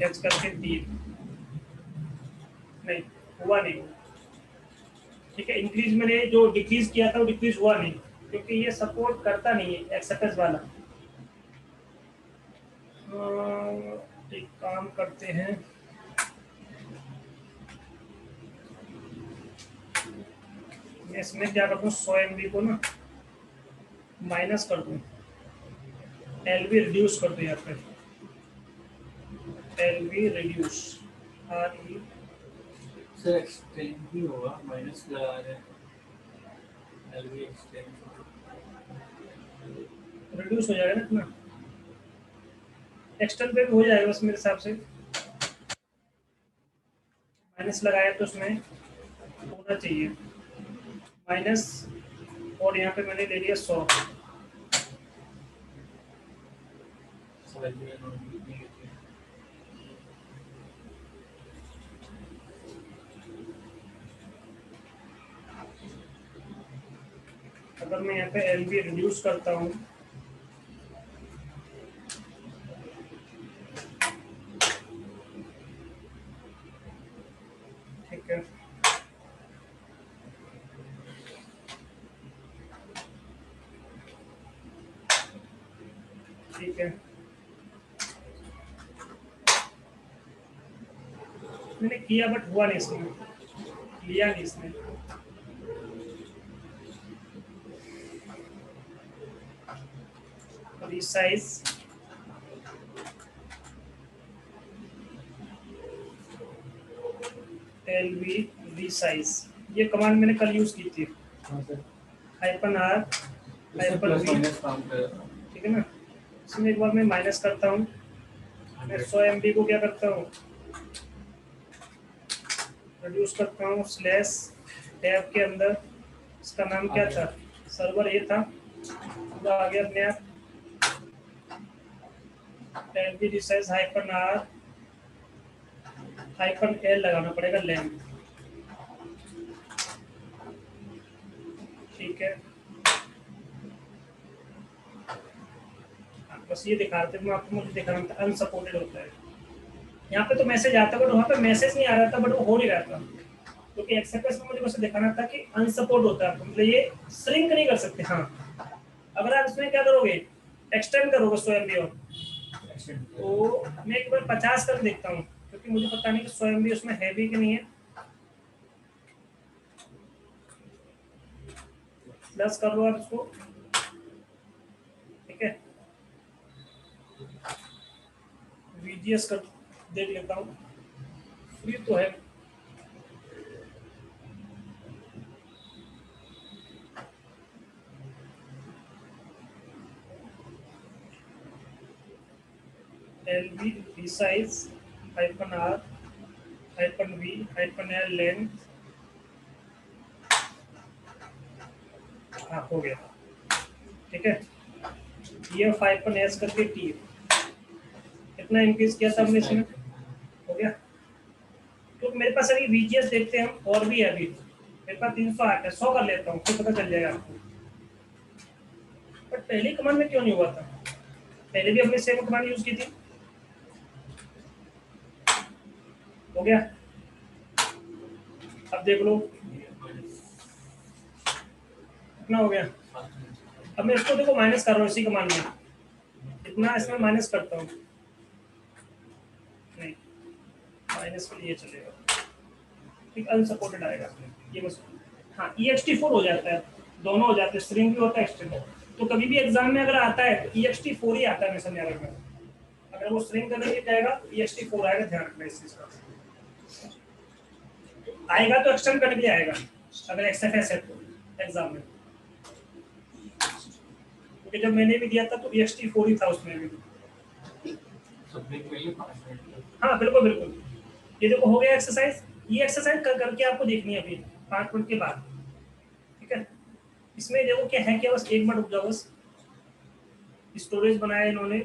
एच करके दी, नहीं हुआ नहीं। ठीक है, इंक्रीज मैंने जो डिक्रीज किया था वो डिक्रीज हुआ नहीं, क्योंकि ये सपोर्ट करता नहीं है एक्सएफएस वाला। एक काम करते हैं, मैं इसमें क्या कर दूँ, 100 MB को ना माइनस कर दूँ, LV रिड्यूस कर दूँ, यहाँ पे LV reduce, RE sir extend ही होगा, माइनस लगा रहे हैं, एलवी एक्सटेंड रिड्यूस हो जाएगा ना इतना, एक्सटर्न पे भी हो जाएगा बस मेरे हिसाब से, माइनस लगाया तो उसमें होना चाहिए माइनस, और यहाँ पे मैंने ले लिया 100। समझ में नहीं। अगर मैं यहाँ पे LV रिड्यूस करता हूँ, ठीक है, ठीक है, मैंने किया बट हुआ नहीं इसमें, लिया नहीं इसने। रिसाइज LV रिसाइज, ये कमांड मैंने कल यूज की थी, हाँ सर, -R इससे -V, प्लस माइनस काम कर रहा ठीक है ना। इसमें एक बार मैं माइनस करता हूँ, मैं 100 MB को क्या करता हूँ, रिड्यूस करता हूँ, स्लैश टैब के अंदर, इसका नाम क्या था, सर्वर ए था, पूरा आ गया अपने आप, LV रिसाइज -R -L लगाना पड़ेगा, लेंथ, ठीक है। बस ये दिखा रहे थे मैं आपको, मुझे दिखा रहा था अनसपोर्टेड होता है, यहाँ पे तो मैसेज आता बट वहाँ पे मैसेज नहीं आ रहा था, बट वो हो नहीं रहा था, क्योंकि एक्सेप्टेंस में मुझे बस दिखाना था कि अनसपोर्ट होता है, मतलब ये श्रिंक नहीं कर सकते। हाँ, अगर आप इसमें क्या करोगे, एक्सटेंड करोगे 100 MB और, है। तो मैं एक बार 50 कर देखता हूँ, क्योंकि मुझे पता नहीं कि 100 MB उसमें है भी कि नहीं है। प्लस कर लो आप इसको, ठीक है, VGS कर देख लेता हूँ, फ्री तो है, LV resize -R -V -L length, हाँ हो गया, ठीक है। ये 5 करके T कितना इंक्रीज किया था हमने इसमें, हो गया। तो मेरे पास अभी VGS देखते हैं हम, और भी है अभी मेरे पास 308 है, 100 कर लेता हूँ, फिर पता चल जाएगा आपको। बट पहली कमांड में क्यों नहीं हुआ था, पहले भी हमने सेम कमांड यूज की थी, हो गया। अब देख लो कितना हो गया, अब मैं इसको देखो माइनस कर रहा हूँ इसी कमांड में, इतना इसमें माइनस करता हूँ, नहीं माइनस के लिए चलेगा, ठीक, अनसपोर्टेड आएगा ये बस। हाँ, EXT4 हो जाता है, दोनों हो जाते हैं, स्ट्रिंग भी होता है एक्सटेंड, तो कभी भी एग्जाम में अगर आता है तो EXT4 ही आता है हमेशा मेरे में, अगर वो स्ट्रिंग करने के जाएगा तो EXT4 आएगा, ध्यान रखना इस चीज का, आएगा तो एक्सटेंड करने के लिए आएगा, अगर XFS है तो एग्जाम में, क्योंकि जब मैंने भी दिया था तो EXT4 ही था उसमें भी। हाँ बिल्कुल बिल्कुल, ये देखो हो गया एक्सरसाइज, ये एक्सरसाइज करके आपको देखनी है अभी 5 मिनट के बाद, ठीक है। इसमें देखो क्या है, क्या बस एक मिनट रुक जाओ, बस स्टोरेज बनाया इन्होंने,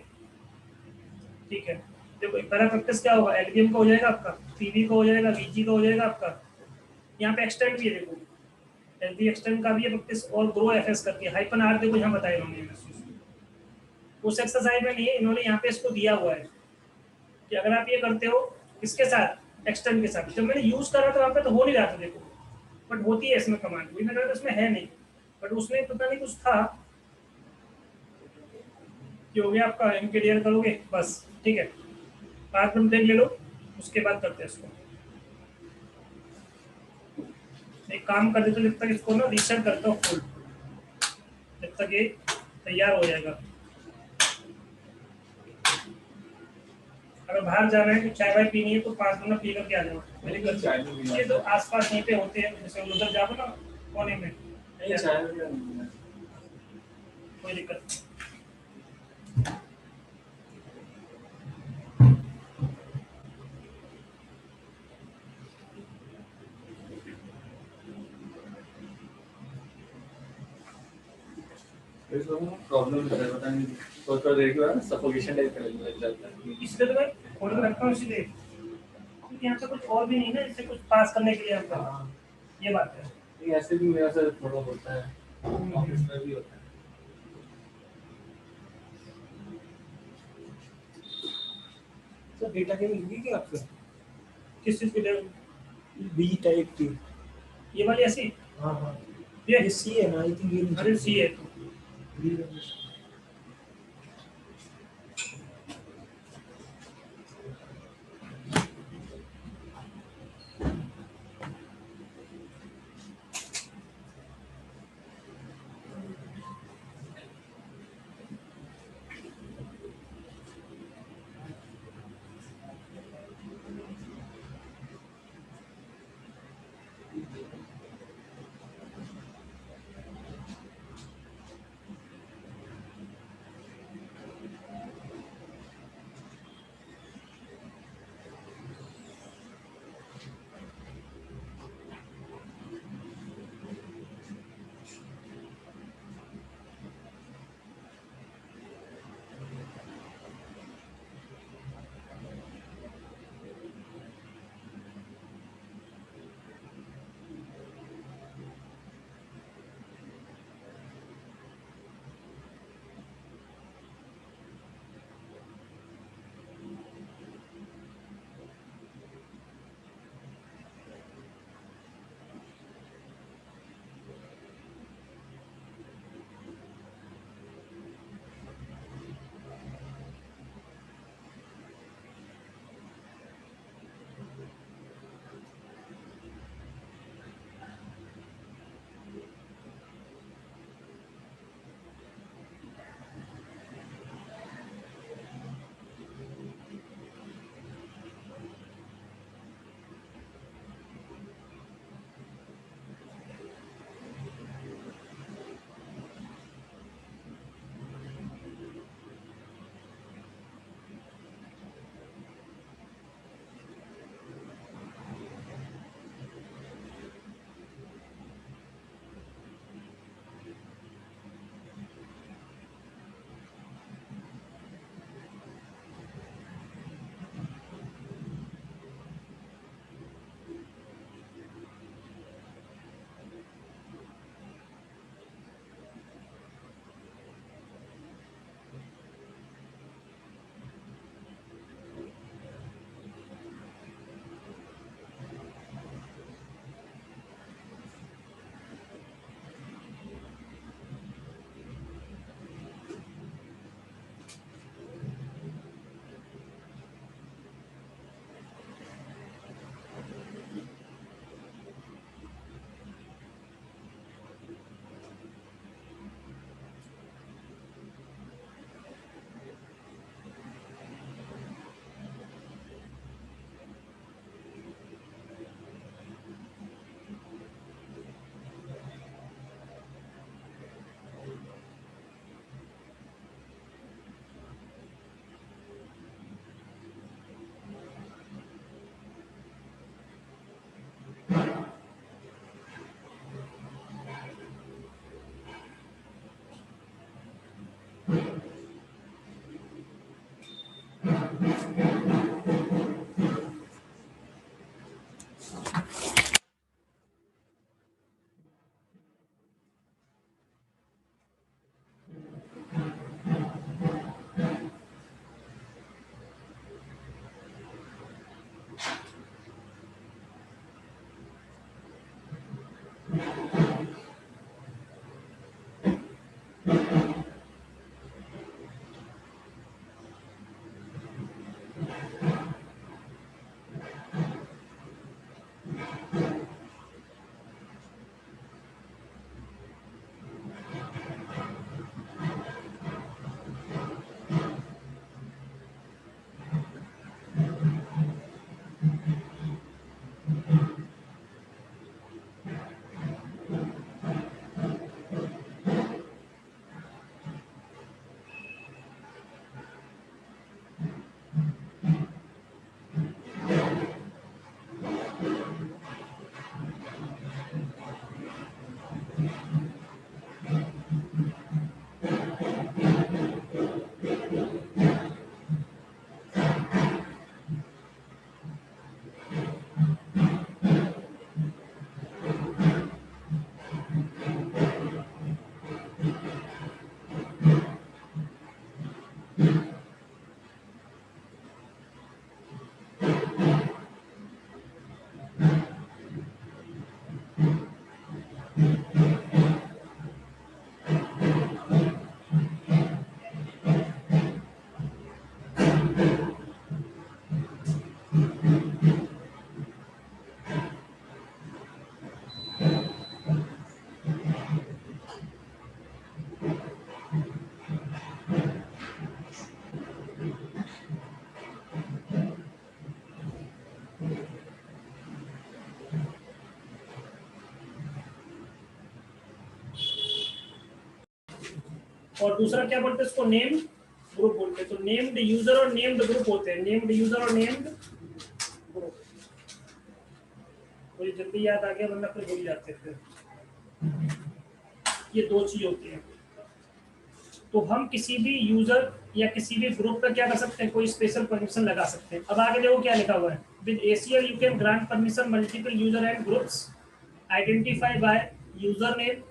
ठीक है। देखो पहला प्रैक्टिस क्या होगा, LVM का हो जाएगा आपका, PV का हो जाएगा, VG का हो जाएगा आपका, यहाँ पे एक्सटेंड भी है देखो, LV एक्सटेंड का भी है प्रैक्टिस, और ग्रो FS करके -R देखो यहाँ बताया इन्होंने, उस एक्सरसाइज में नहीं है, इन्होंने यहाँ पे इसको दिया हुआ है कि अगर आप ये करते हो इसके साथ, एक्सटेंड के साथ, जब मैंने यूज करा था वहाँ पे तो हो नहीं रहा था देखो, बट होती है इसमें कमांड, वही मैं कह रहा था इसमें है नहीं, बट उसमें पता नहीं कुछ था कि हो गया आपका, MKDR करोगे बस, ठीक है। 5 मिनट देख ले लो, उसके बाद करते हैं इसको। एक काम कर देते हो, जब तक इसको ना रीसेट करता हूँ फुल, जब तक ये तैयार हो जाएगा। अगर बाहर जाना है तो चाय वाय पीनी है तो 5 मिनट पी करके आ जाओ मेरे घर चाय में भी से। ये तो आसपास यहीं पे होते हैं, जैसे उधर जाओ ना कोने में, नहीं, चाय में क्या नहीं है। कोई दिक्कत नहीं। इस लोगों को प्रॉब्लम है, पता नहीं थोड़ा देर के बाद सफोकेशन टाइप का लग जाता है। इसलिए तो मैं खोल के रखता हूँ, इसीलिए क्योंकि यहाँ पे कुछ और भी नहीं ना इससे कुछ पास करने के लिए हमको। हाँ, ये बात है। नहीं ऐसे भी मेरा सर थोड़ा होता है, ऑफिस में भी होता है। सर डेटा केबल लगी क्या आपसे? किस चीज़ की डेट? बी टाइप की। ये वाली ऐसी? हाँ हाँ, ये सी है ना, आई थिंक ये नहीं अरे सी है। बी। और दूसरा क्या बोलते हैं इसको, नेम्ड ग्रुप बोलते हैं। तो नेम्ड यूजर और नेम्ड ग्रुप होते हैं, नेम्ड यूजर और नेम्ड ग्रुप। तो ये जल्दी याद आ गया, वरना फिर भूल जाते थे। ये दो चीज होती है। तो हम किसी भी यूजर या किसी भी ग्रुप पर क्या कर सकते हैं, कोई स्पेशल परमिशन लगा सकते हैं। अब आगे देखो क्या लिखा हुआ है, with ACL you can grant permission multiple user and groups identify by user name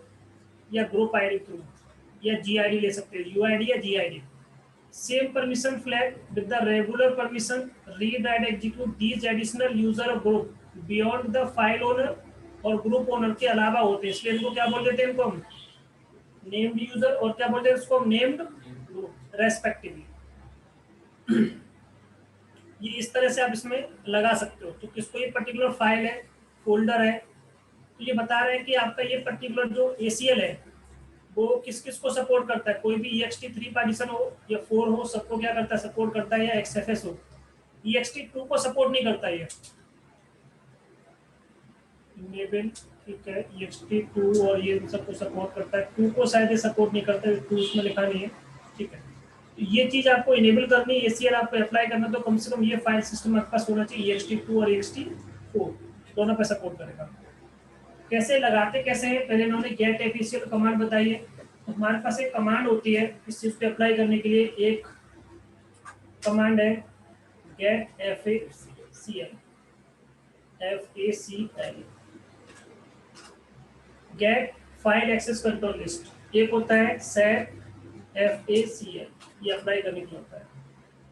या ग्रुप आईडी थ्रू, या GID ले सकते हैं, UID या GID। Same permission flag with the regular permission read and execute these additional user group beyond the file owner और group owner के अलावा होते हैं, इसलिए इनको क्या बोल देते हैं, इनको हम नेम्ड यूजर और क्या बोलते हैं उसको, नेम्ड ग्रुप रेस्पेक्टिवली। ये इस तरह से आप इसमें लगा सकते हो। तो किसको ये पर्टिकुलर फाइल है, फोल्डर है, तो ये बता रहे हैं कि आपका ये पर्टिकुलर जो ACL है वो किस किस को सपोर्ट करता है। कोई भी ext3 पार्टीशन हो या 4 हो, सबको क्या करता है, सपोर्ट करता है, या XFS हो। ext2 को सपोर्ट नहीं करता ये, इनेबल, ठीक है, ext2 और ये सबको सपोर्ट करता है, 2 को शायद सपोर्ट नहीं करता है, 2 उसमें लिखा नहीं है, ठीक है। तो ये चीज आपको इनेबल करनी है, ACL आपको अप्लाई करना, तो कम से कम ये फाइल सिस्टम आपके पास होना चाहिए, ext2 और ext4 दोनों पे सपोर्ट करेगा। कैसे लगाते कैसे हैं, पहले इन्होंने गेट एफिशियल कमांड बताई है। तो हमारे पास एक कमांड होती है इस चीज पे अप्लाई करने के लिए, एक कमांड है get FACL get file access control list. एक होता है सेट FACL, ये अप्लाई करने के लिए होता है।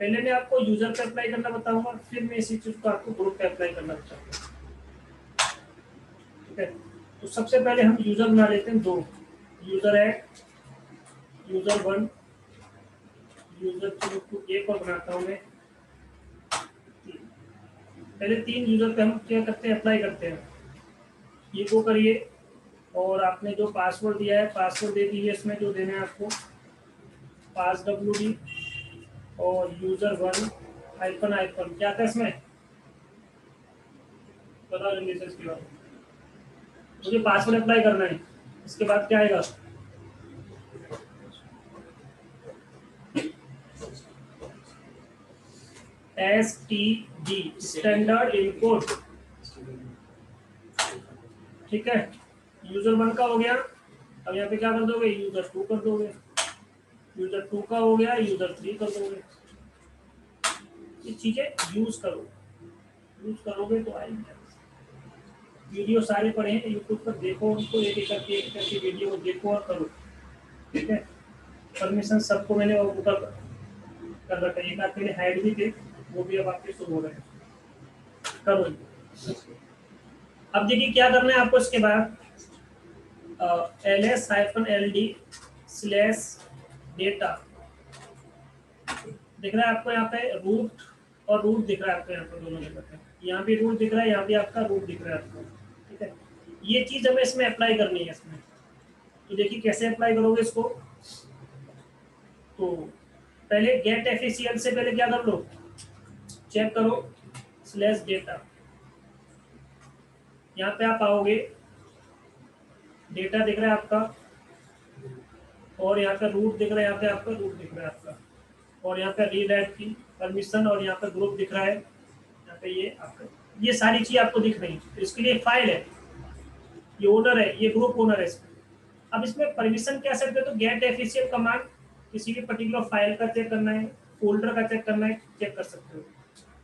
पहले मैं आपको यूजर पे अप्लाई करना बताऊंगा, फिर मैं इसी चीज को आपको ग्रुप पे अप्लाई करना बताऊंगा, ठीक है। तो सबसे पहले हम यूजर बना लेते हैं, 2 यूजर है, यूजर 1, यूजर 2, एक और बनाता हूँ मैं, 3। पहले 3 यूजर पे हम क्या करते हैं, अप्लाई करते हैं। ये को करिए, और आपने जो पासवर्ड दिया है पासवर्ड दे दीजिए, इसमें जो देना है आपको passwd, और यूजर 1 हाइफन हाइफन क्या था इसमें, बता देंगे इसके बाद। मुझे पासवर्ड अप्लाई करना है, इसके बाद क्या आएगा, STD स्टैंडर्ड इनपुट, ठीक है। यूजर 1 का हो गया, अब यहाँ पे क्या कर दोगे, यूजर 2 कर दोगे, यूजर 2 का हो गया, यूजर 3 कर दोगे। ये चीजें यूज करोगे तो आएंगे। वीडियो सारे पड़े हैं यूट्यूब पर, देखो उनको, एक एक करके वीडियो को देखो और करो, ठीक है। परमिशन सबको मैंने ऊपर कर रखा है, एक आध पहले हाइड भी थे, वो भी अब आपके शुरू हो रहे हैं, करो। अब देखिए क्या करना है आपको, इसके बाद ls-ld/data दिख रहा है आपको, यहाँ पे रूट और रूट दिख रहा है आपको, यहाँ पे दोनों जगह पे, यहाँ भी रूट दिख रहा है, यहाँ भी आपका रूट दिख रहा है आपको, ठीक है। ये चीज हमें इसमें अप्लाई करनी है इसमें। तो देखिए कैसे अप्लाई करोगे इसको। तो पहले गेट FACL से पहले क्या कर लो, चेक करो /data, यहाँ पे आप आओगे, डेटा दिख रहा है आपका, और यहाँ पे रूट दिख रहा है, यहाँ पे आपका रूट दिख रहा है आपका, और यहाँ पे रीड राइट की परमिशन, और यहाँ पे ग्रुप दिख रहा है, यहाँ पे ये आपका, ये सारी चीज आपको दिख रही है। तो इसके लिए फाइल है, ये ओनर है, ये ग्रुप ओनर है इसमें। अब इसमें परमिशन क्या सकते हो, तो गेट FACL कमांड किसी भी पर्टिकुलर फाइल का चेक करना है, फोल्डर का चेक करना है, चेक कर सकते हो।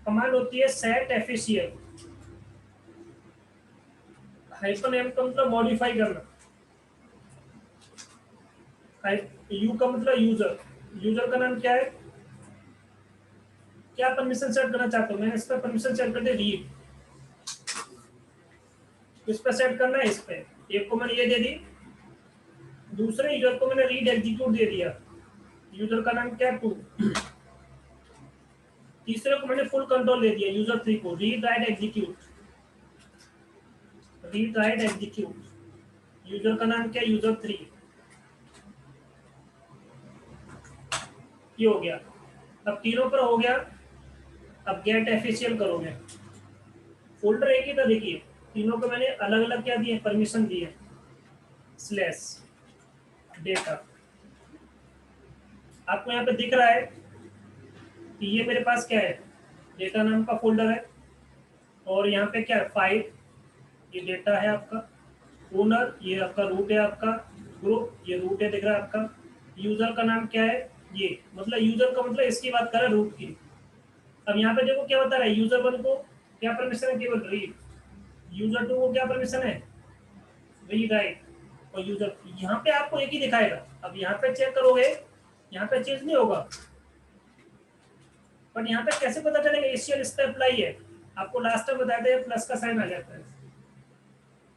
कमांड होती है सेट FACL, -m का मतलब मॉडिफाई करना, यू का मतलब यूजर, यूजर का नाम क्या है, क्या परमिशन सेट करना चाहते हो। मैंने इस पर परमिशन सेट कर दी रीड, इस पर सेट करना है, इस पे एक को मैंने ये दे दी, दूसरे यूजर को मैंने रीड एग्जीक्यूट दे दिया, यूजर का नाम क्या 2, तीसरे को मैंने फुल कंट्रोल दे दिया, यूजर 3 को रीड राइट एग्जीक्यूट, यूजर का नाम क्या, यूजर 3, ये हो गया। अब तीनों पर हो गया, अब गेट FACL करोगे, फोल्डर एक ही था, देखिए तीनों को मैंने अलग अलग क्या दिए, परमिशन दिए, /data, आपको यहाँ पे दिख रहा है कि ये मेरे पास क्या है, डेटा नाम का फोल्डर है, और यहाँ पे क्या है, फाइल, ये डेटा है आपका, ओनर ये आपका रूट है, आपका ग्रुप ये रूट है दिख रहा है आपका, यूजर का नाम क्या है, ये मतलब यूजर का मतलब इसकी बात कर रहा है रूट की। अब यहाँ पे देखो क्या बता रहा है, यूजर 1 को क्या परमिशन है, केवल रीड, यूजर 2 को क्या परमिशन है, रीड राइट, और यूजर यहाँ पे आपको एक ही दिखाएगा। अब यहाँ पे चेक करोगे, यहाँ पे चेंज नहीं होगा, बट यहाँ पे कैसे पता चलेगा एशियन इस पे अप्लाई है, आपको लास्ट टाइम बताया था प्लस का साइन आ जाता है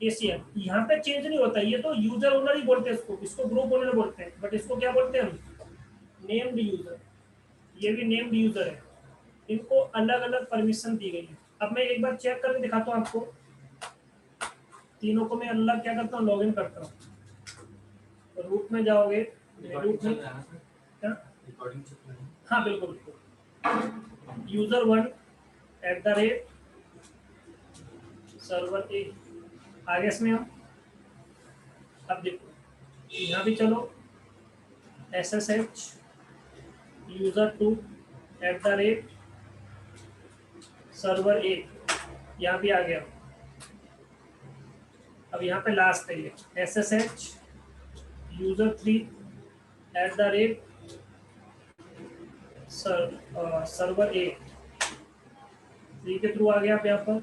एशियन, यहाँ पे चेंज नहीं होता। ये तो यूजर ओनर ही बोलते हैं इसको, इसको ग्रुप ओनर बोलते हैं, बट इसको क्या बोलते हैं हम, नेम्ड यूजर, ये भी नेम्ड यूजर है, इनको अलग अलग परमिशन दी गई है। अब मैं एक बार चेक करके दिखाता हूँ आपको, तीनों को मैं अलग क्या करता हूँ, लॉग इन करता हूँ, तो रूट में जाओगे, रूट में क्या, हाँ बिल्कुल, यूजर 1 @ सर्वर ए, आगे इसमें हम, अब देखो यहाँ भी चलो, SSH यूजर 2 @ सर्वर ए, यहाँ भी आ गया। अब यहाँ पे लास्ट है ये SSH यूजर 3 @ सर्वर ए, 3 के थ्रू आ गया आप यहाँ पर।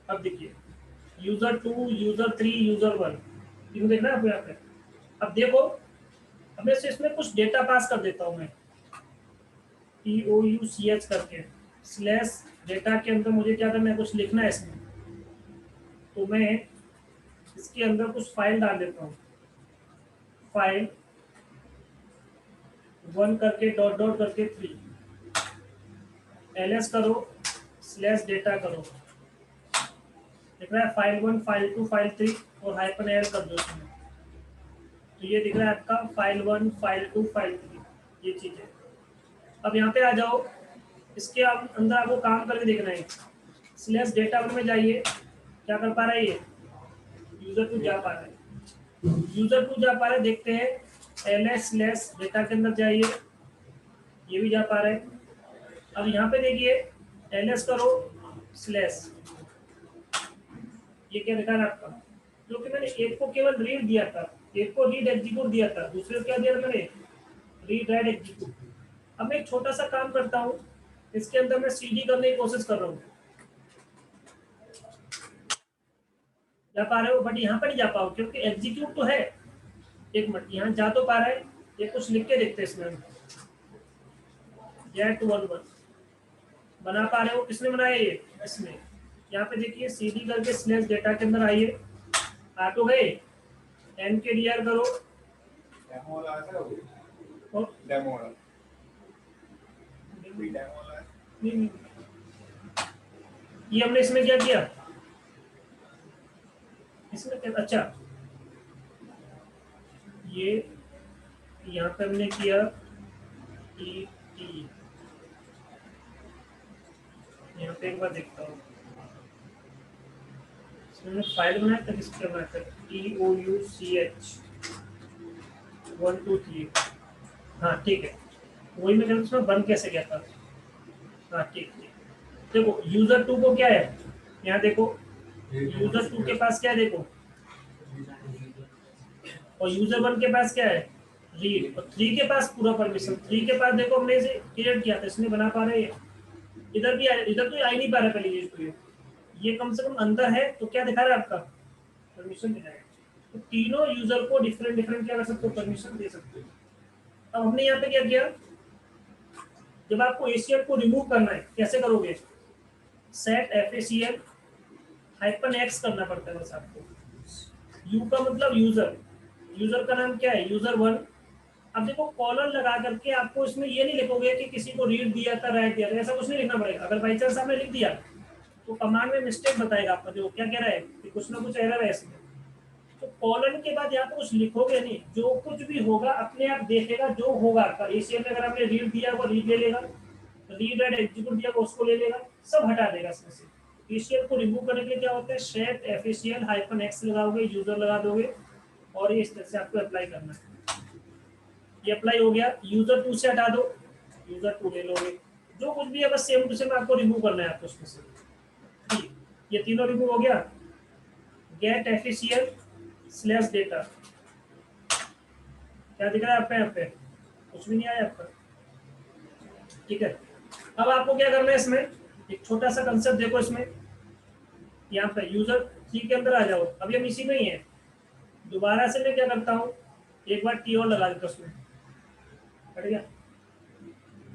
अब देखिए यूजर 2 यूजर 3 यूजर 1, तीनों देखना है आपको यहाँ पे। अब देखो, अब मैं इसमें कुछ डेटा पास कर देता हूँ मैं, POUCH करके स्लैश डेटा के अंदर मुझे क्या करना है, कुछ लिखना है इसमें, तो मैं इसके अंदर कुछ फाइल डाल देता हूँ, फाइल 1 करके डॉट डॉट करके 3, ls करो स्लैश डेटा करो, दिख रहा है फाइल 1 फाइल 2 फाइल 3 और -l कर दो इसमें, तो ये दिख रहा है आपका फाइल 1 फाइल 2 फाइल 3, ये चीज है। अब यहाँ पे आ जाओ, इसके अंदर आपको काम करके देखना है, स्लैश डेटा 1 में जाइए, क्या कर पा रहा है ये, यूजर 2 जा पा रहा है, यूजर 2 जा पा रहा है, देखते हैं ls स्लैश डेटा के अंदर जाइए, ये भी जा पा रहा है। अब यहाँ पे देखिए ls करो स्लैश, ये क्या दिखा रहा है आपका, क्योंकि मैंने एक को केवल रीड दिया था, एक को रीड एग्जीक्यूट दिया था, दूसरे को क्या दिया था मैंने, रीड राइट एग्जीक्यूट। अब मैं एक छोटा सा काम करता हूँ, इसके अंदर मैं CD करने की कोशिश कर रहा हूँ, जा पा रहे हो, बट यहाँ पर नहीं जा पाओ क्योंकि एग्जीक्यूट तो है, एक मिनट यहाँ जा तो पा रहा है, ये कुछ लिख के देखते हैं इसमें, get 11 बना पा रहे हो, किसने बनाया ये, इसमें, यहाँ पे देखिए CD करके स्लैश डेटा के अंदर आइए, आ तो गए, mkdir करो, डेमो वाला है वो, और डेमो वाला, कोई डेमो वाला है, नहीं, ये हमने इसमें क्या किया, इसमें क्या, अच्छा ये यहाँ पे हमने किया ET, यहाँ पे एक बार देखता हूँ, इसमें फाइल बनाया था, किसके बनाया था, POUCH 1 2 3, हाँ ठीक है, वही मैं कहता हूँ बंद कैसे गया था, हाँ ठीक ठीक। देखो यूजर 2 को क्या है, यहाँ देखो यूजर 2 के पास क्या है, देखो, और यूजर 1 के पास क्या है, रीड, और 3 के पास पूरा परमिशन, 3 के पास देखो हमने इसे क्रिएट किया था, इसमें बना पा रहे हैं, इधर भी इधर तो आ ही नहीं पा रहा पहले ये, तो ये कम से कम अंदर है, तो क्या दिखा रहा है आपका, परमिशन दिखा रहा है, तो तीनों यूजर को डिफरेंट डिफरेंट क्या कर सकते हो, परमिशन दे सकते हो। अब हमने यहाँ पे क्या किया, जब आपको ACL को रिमूव करना है कैसे करोगे, सेट FACL -x करना पड़ता है बस आपको, U का मतलब यूजर, यूजर का नाम क्या है, यूजर 1। अब देखो कॉलर लगा करके आपको इसमें ये नहीं लिखोगे कि किसी को रीड दिया था राइट दिया था, ऐसा कुछ नहीं लिखना पड़ेगा। अगर बाई चांस आपने लिख दिया तो कमांड में मिस्टेक बताएगा आपका, जो क्या कह रहा है कि कुछ ना कुछ एरर है इसमें, तो कॉलन के बाद यहाँ पे कुछ लिखोगे नहीं, जो कुछ भी होगा अपने आप देखेगा, जो होगा आपका ACL में अगर आपने रीड दिया वो रीड ले लेगा, रीड एंड एग्जीक्यूट दिया वो उसको ले लेगा, सब हटा देगा इसमें से। ACL को रिमूव करने के लिए क्या होता है, सेट FACL -x लगाओगे, यूजर लगा दोगे, और ये इस तरह से आपको अप्लाई करना है। ये अप्लाई हो गया। यूजर 2 से हटा दो, यूजर 2 ले लोगे, जो कुछ भी है बस सेम टू सेम आपको रिमूव करना है आपको उसमें से। ठीक, ये तीनों रिमूव हो गया। गेट एफिशियल स्लैश डेटा, क्या दिख रहा है आपका यहाँ पे? कुछ भी नहीं आया आपका। ठीक है, अब आपको क्या करना है इसमें, एक छोटा सा कंसेप्ट देखो इसमें। यहाँ पे यूजर 3 के अंदर आ जाओ, अभी हम इसी में ही है। दोबारा से मैं क्या करता हूँ, एक बार टी और लगा देता हूँ उसमें, हट गया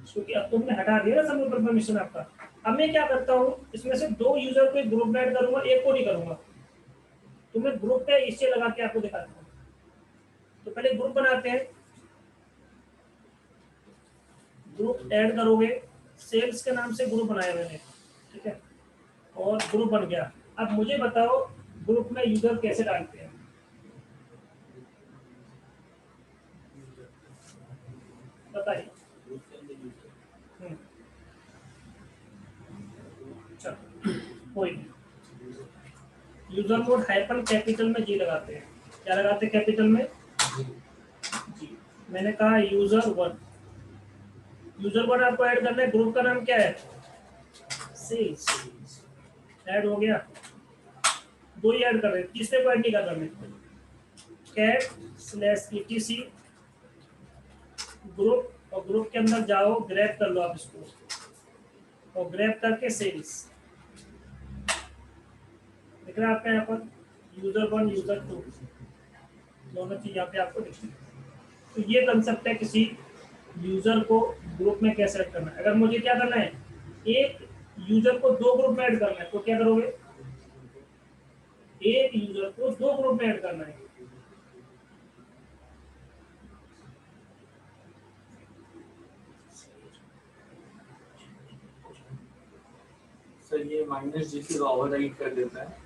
क्योंकि अब तुमने हटा दिया ना सब परमिशन आपका। अब मैं क्या करता हूँ, इसमें से 2 यूजर को एक ग्रुप में ऐड करूंगा, एक को नहीं करूंगा। तो मैं ग्रुप पे इससे लगा के आपको दिखाता हूँ। तो पहले ग्रुप बनाते हैं, ग्रुप ऐड करोगे, सेल्स के नाम से ग्रुप बनाया मैंने, ठीक है, और ग्रुप बन गया। अब मुझे बताओ ग्रुप में यूजर कैसे डालते हैं? बताइए। चलो कोई नहीं, यूजर मोड हाइपन कैपिटल में जी लगाते हैं। क्या लगाते हैं कैपिटल में? जी। मैंने कहा यूजर 1, यूजर 1 आपको ऐड करना है। ग्रुप का नाम क्या है? सेल्स। ऐड हो गया, 2 ही ऐड कर रहे हैं, तीसरे को ऐड नहीं कर रहे। कैट स्लैश ईटीसी ग्रुप, और ग्रुप के अंदर जाओ, ग्रैब कर लो आप इसको, और ग्रैब करके सेल्स दिख रहा है आपका यहाँ पर, यूजर 1 यूजर 2 दोनों चीज यहाँ पे आपको दिख रही है। तो ये कंसेप्ट है किसी यूजर को ग्रुप में कैसे ऐड करना है। अगर मुझे क्या करना है, एक यूजर को 2 ग्रुप में ऐड करना है, तो क्या करोगे, एक यूजर को 2 ग्रुप में ऐड करना है। सर ये माइनस जी से ओवरराइड कर देता है,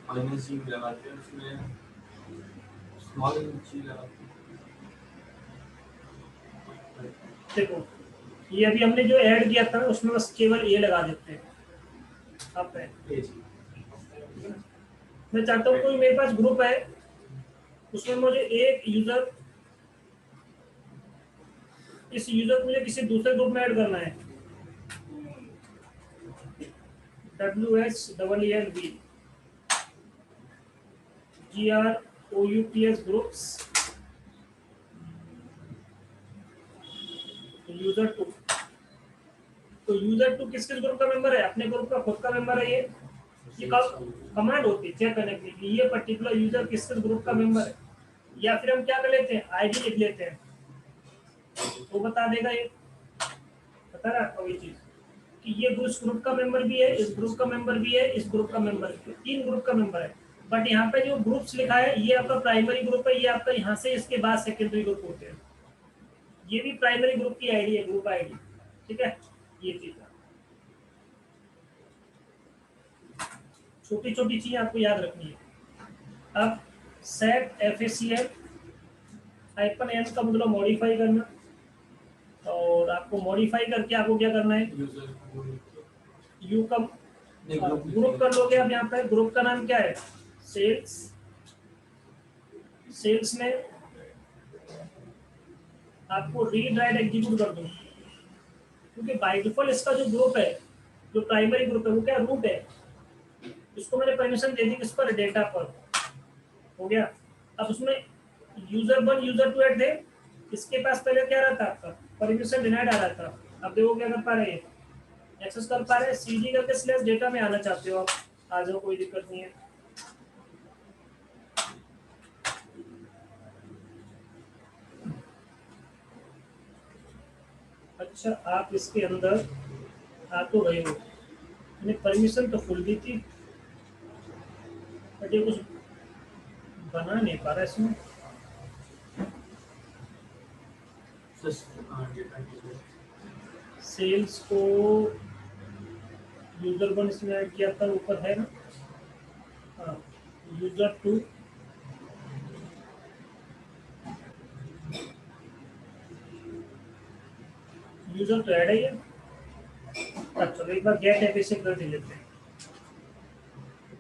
माइनस जी लगाते हैं उसमें स्मॉल जी लगाते हैं। देखो ये अभी हमने जो ऐड किया था उसमें बस केवल ये लगा देते हैं। अब मैं चाहता हूँ कोई मेरे पास ग्रुप है, उसमें मुझे एक यूजर, इस यूजर को मुझे किसी दूसरे ग्रुप में ऐड करना है। WHEELB GROUPS groups, user 2। तो यूजर 2 किस किस ग्रुप का मेंबर है? अपने ग्रुप का खुद का मेंबर है। ये कमांड होती है चेक करने के लिए ये पर्टिकुलर यूजर किस किस ग्रुप का मेंबर है। या फिर हम क्या कर लेते हैं, आईडी लिख लेते हैं, वो बता देगा। ये बता रहा है आपको ये चीज कि ये इस ग्रुप का मेंबर भी है, इस ग्रुप का मेंबर भी है, इस ग्रुप का मेंबर भी है, 3 ग्रुप का मेंबर है। बट यहाँ पे जो ग्रुप्स लिखा है ये आपका प्राइमरी ग्रुप है, ये आपका यहाँ से इसके बाद सेकेंडरी ग्रुप होते हैं। ये भी प्राइमरी ग्रुप की आईडी है, ग्रुप आईडी, ठीक है। ये चीज छोटी छोटी चीज आपको याद रखनी है। अब सेट FACL -n का मतलब मॉडिफाई करना, और आपको मॉडिफाई करके आपको क्या करना है, यू का ग्रुप कर लोगे। अब यहाँ पे ग्रुप का नाम क्या है, सेल्स। सेल्स में आपको रीड राइट एग्जीक्यूट कर दो, क्योंकि बाय डिफॉल्ट इसका जो ग्रुप है, जो प्राइमरी ग्रुप है वो क्या रूट है। इसको मैंने परमिशन दे दी किस पर, डेटा पर, हो गया। अब उसमें यूजर 1 यूजर 2 ऐड थे, इसके पास पहले क्या रहा था आपका, परमिशन डिनाइड आ रहा था। अब देखो क्या कर पा रहे हैं, एक्सेस कर पा रहे हैं। CD करके स्लैश डेटा में आना चाहते हो आप, आ जाओ, कोई दिक्कत नहीं है। अच्छा आप इसके अंदर आ तो रहे हो, मैंने परमिशन तो फुल दी थी, बट ये कुछ बना नहीं पा रहा इसमें। सेल्स को यूजर 1 इसमें ऐड किया था, ऊपर है ना, हाँ, यूजर 2 यूजर तो ऐड है ये। अच्छा एक बार गेट एफिशिएंट कर लेते हैं,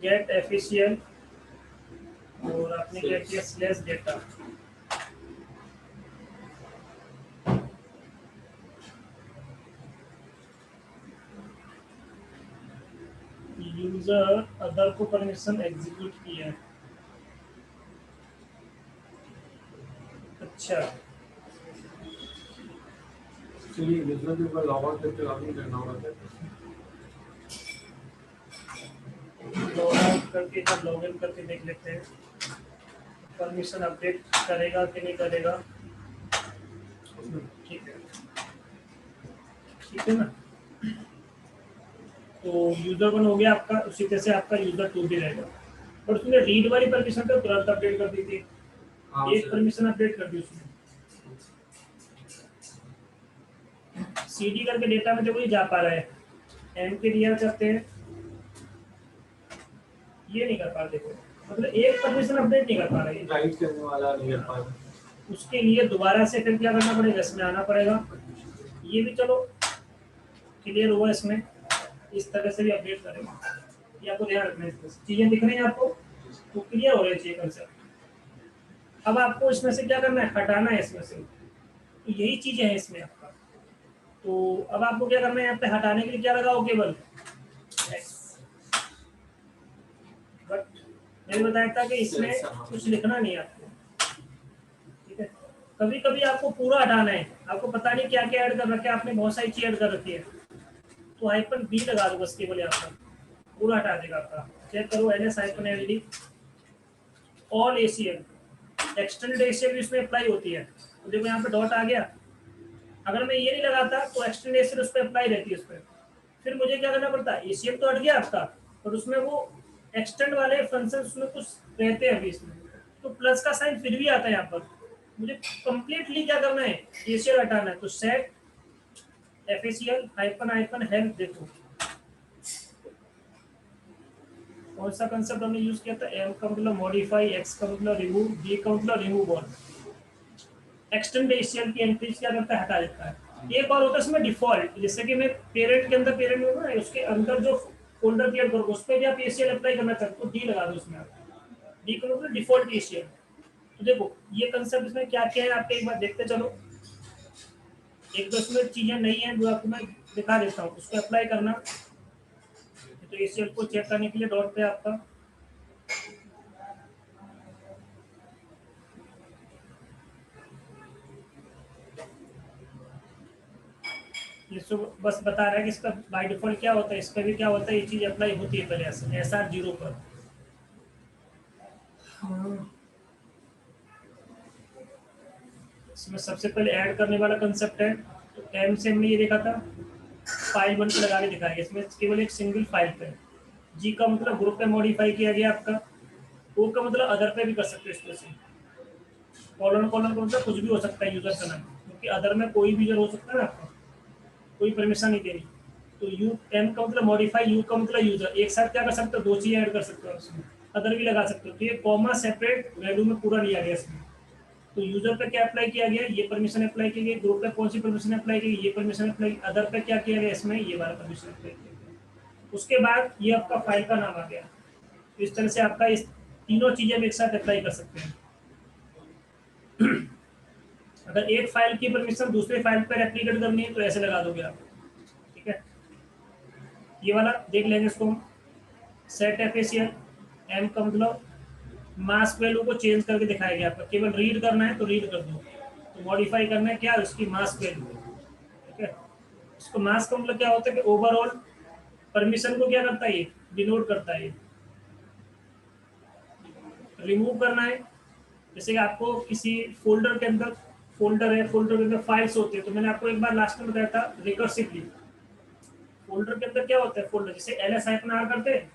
गेट एफिशिएंट, और आपने क्या किया, स्लैश डेटा। यूजर अदर को परमिशन एग्जीक्यूट किया। अच्छा, चलिए यूजर के ऊपर लॉग आउट करके लॉग इन करना होगा क्या? लॉग आउट करके जब लॉग इन करके देख लेते हैं परमिशन अपडेट करेगा कि नहीं करेगा। ठीक है, ठीक है ना। तो यूजर 1 हो गया आपका, उसी तरह से आपका यूजर 2 भी रहेगा। और उसने रीड वाली परमिशन तो तुरंत अपडेट कर दी थी, हाँ एक सर। परमिशन अपडेट कर दी उसने। सीडी करके डेटा में देखो ये जा पा रहा है, एम के रियल करते हैं ये नहीं कर पा रहे, देखो मतलब एक परमिशन अपडेट नहीं कर पा रहे। राइट करने वाला नहीं कर पा रहा। उसके लिए दोबारा से फिर क्या करना पड़ेगा, इसमें आना पड़ेगा। ये भी चलो क्लियर हुआ, इसमें इस तरह से भी अपडेट करेंगे। ये आपको ध्यान रखना है, चीजें दिख रही हैं आपको तो क्लियर हो रही चाहिए कंसेप्ट। अब आपको इसमें से क्या करना है, हटाना है इसमें से, तो यही चीजें हैं इसमें आपका। तो अब आपको क्या करना है, यहाँ पे हटाने के लिए क्या लगाओ, केवल X। बट मैंने बताया था कि इसमें कुछ लिखना नहीं है आपको, ठीक है। कभी कभी आपको पूरा हटाना है, आपको पता नहीं क्या क्या ऐड कर रखा है आपने, बहुत सारी चीज ऐड कर रखी है, तो -B लगा दो बस केवल, यहाँ पर पूरा हटा देगा आपका। चेक करो -LD all ACL extended ACL भी इसमें अप्लाई होती है। तो देखो यहाँ पे डॉट आ गया, अगर मैं ये नहीं लगाता तो एक्सटेंडेड ACL उस पर अप्लाई रहती है उस पर। फिर मुझे क्या करना पड़ता है, ACL तो हट गया आपका, और उसमें वो एक्सटेंड वाले फंक्शन उसमें कुछ रहते हैं अभी इसमें, तो प्लस का साइन फिर भी आता है यहाँ पर। मुझे कंप्लीटली क्या करना है, ACL हटाना है, तो सेट FACL -- हेल्प। देखो कौन सा कंसेप्ट हमने यूज किया था, M का मतलब मॉडिफाई, X का मतलब रिमूव, D का मतलब रिमूव ऑल। एक्सटेंड ACL की एंट्रीज क्या करता है, हटा देता है। एक और होता है इसमें डिफॉल्ट, जैसे कि मैं पेरेंट के अंदर पेरेंट में ना, उसके अंदर जो फोल्डर क्रिएट करोगे उस पर भी आप ACL अप्लाई करना चाहते हो तो D लगा दो उसमें आप। D का मतलब डिफॉल्ट ACL। तो देखो ये कंसेप्ट इसमें क्या क्या है आपके एक बार देखते चलो। एक दो इसमें चीजें नहीं है जो आपको मैं दिखा देता हूँ, उसको अप्लाई करना। तो ACL को चेक करने के लिए डॉट पे आपका ये सब बस बता रहा है कि इसका बाय डिफॉल्ट क्या होता है, इस पर भी क्या होता है, ये चीज अप्लाई होती है पहले से SR 0 पर। इसमें सबसे पहले ऐड करने वाला कंसेप्ट है, तो M से हमने ये देखा था फाइल 1 पे लगा के दिखाया, इसमें केवल एक सिंगल फाइल पे। G का मतलब ग्रुप पे मॉडिफाई किया गया आपका। O का मतलब अदर पे भी कर सकते हो, इसमें से कॉलम कॉलम का मतलब कुछ भी हो सकता है यूजर का नाम, क्योंकि अदर में कोई भी यूजर हो सकता है ना, आपका कोई परमिशन नहीं देनी। तो M का मतलब मॉडिफाई, U का मतलब यूजर, एक साथ क्या कर सकते हो, दो चीजें ऐड कर सकते हो उसमें, अदर भी लगा सकते हो। तो ये कॉमा सेपरेट वैल्यू में पूरा लिया गया इसमें। तो यूजर पे क्या अप्लाई किया गया, ये परमिशन अप्लाई की गई, ग्रुप पे कौन सी परमिशन अप्लाई की गई, ये परमिशन अप्लाई, अदर पे क्या किया गया इसमें, ये वाला परमिशन अप्लाई किया गया। उसके बाद ये आपका फाइल का नाम आ गया। तो इस तरह से आपका इस तीनों चीजें एक साथ अप्लाई कर सकते हैं। अगर एक फाइल की परमिशन दूसरे फाइल पर रेप्लिकेट करनी है तो ऐसे लगा दोगे आप, ठीक है। ये वाला देख लेंगे इसको हम, सेट FACL M का मतलब मास्क वैल्यू को चेंज करके दिखाया गया आपका, केवल रीड करना है तो रीड कर दो, तो मॉडिफाई करना है क्या, उसकी मास्क वैल्यू, ठीक है। इसको मास्क का मतलब क्या होता है कि ओवरऑल परमिशन को क्या करता है, ये डिनोट करता है। रिमूव करना है, जैसे कि आपको किसी फोल्डर के अंदर फोल्डर है, फोल्डर के अंदर फाइल्स होती है, तो मैंने आपको एक बार लास्ट में बताया था रिकर्सिवली फोल्डर के अंदर क्या होता है, फोल्डर जैसे LS-R करते हैं,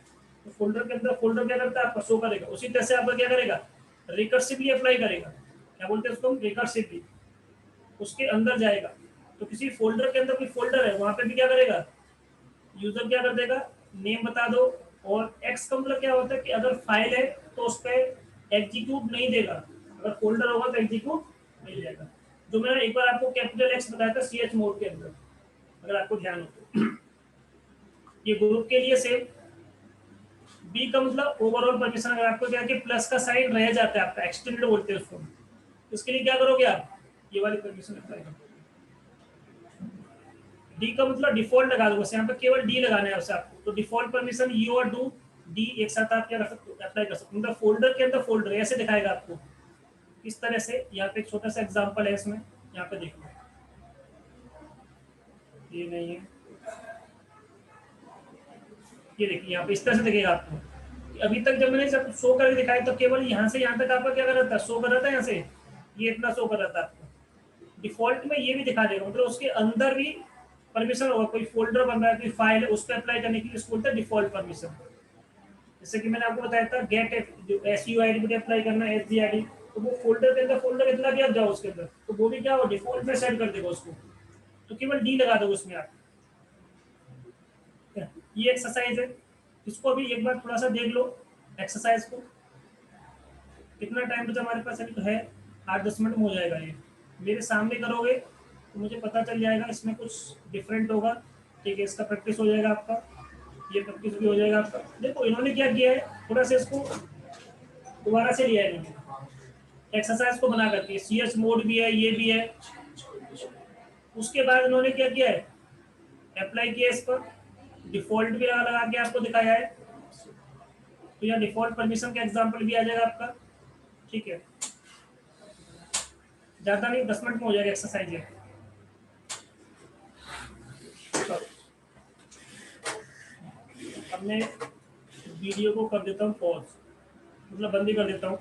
तो फोल्डर के अंदर फोल्डर क्या करता है आपका शो करेगा, उसी तरह से आपका क्या करेगा, रिकर्सिवली अप्लाई करेगा। क्या बोलते हैं उसको, रिकर्सिवली उसके अंदर जाएगा। तो किसी फोल्डर के अंदर कोई फोल्डर है वहां पे भी क्या करेगा, यूजर क्या कर देगा, नेम बता दो, और एक्स का मतलब क्या होता है कि अगर फाइल है तो उस पर एग्जीक्यूट नहीं देगा, अगर फोल्डर होगा तो एग्जीक्यूट मिल जाएगा। जो मैंने एक बार आपको कैपिटल X बताया था CH मोड के अंदर, अगर आपको ध्यान हो तो। ये ग्रुप के लिए सेम। B का मतलब ओवरऑल परमिशन, अगर आपको क्या कि प्लस का साइन रह जाता है आपका, एक्सटेंडेड बोलते हैं उसको, उसके लिए क्या करोगे आप, ये वाली परमिशन अप्लाई करोगे। डी का मतलब डिफॉल्ट लगा दो, यहाँ पे केवल डी लगाना है उसे आपको। तो डिफॉल्ट परमिशन यू और डू डी एक साथ आप क्या कर सकते हो, अप्लाई कर सकते हो। मतलब फोल्डर के अंदर फोल्डर ऐसे दिखाएगा आपको इस तरह से। यहाँ पे एक छोटा सा एग्जांपल है इसमें, यहाँ पे देखो, ये नहीं है, ये देखिए यहाँ पे इस तरह से दिखेगा आपको। अभी तक जब मैंने जब शो करके दिखाया तो केवल यहाँ से यहाँ तक आपका क्या कर रहा था, शो कर रहा था यहाँ से, ये इतना शो कर रहा था आपको। डिफॉल्ट में ये भी दिखा देगा, मतलब उसके अंदर भी परमिशन होगा। कोई फोल्डर बन रहा है, कोई फाइल है, उस पर अप्लाई करने के लिए इसको बोलते हैं डिफॉल्ट परमिशन। जैसे कि मैंने आपको बताया था गेट जो SUID पे अप्लाई करना है, SGID, तो वो फोल्डर के अंदर फोल्डर इतना भी आप जाओ उसके अंदर, तो वो भी क्या हो डिफॉल्ट में सेट कर देगा उसको। तो केवल डी लगा दो उसमें आप। ये एक्सरसाइज है, इसको अभी एक बार थोड़ा सा देख लो एक्सरसाइज को। कितना टाइम बचा हमारे पास, अभी तो है 8-10 मिनट में हो जाएगा। ये मेरे सामने करोगे तो मुझे पता चल जाएगा इसमें कुछ डिफरेंट होगा। ठीक है, इसका प्रैक्टिस हो जाएगा आपका, ये प्रैक्टिस भी हो जाएगा आपका। देखो इन्होंने क्या किया है, थोड़ा सा इसको दोबारा से लिया है इन्होंने एक्सरसाइज को बना करके। CS मोड भी है, ये भी है। उसके बाद इन्होंने क्या किया है, अप्लाई किया इस पर, डिफॉल्ट भी लगा लगा के आपको दिखाया है। तो यहाँ डिफॉल्ट परमिशन का एग्जांपल भी आ जाएगा आपका। ठीक है, ज्यादा नहीं, 10 मिनट में हो जाएगा एक्सरसाइज है। अब मैं वीडियो को कर देता हूँ पॉज, मतलब बंद ही कर देता हूँ।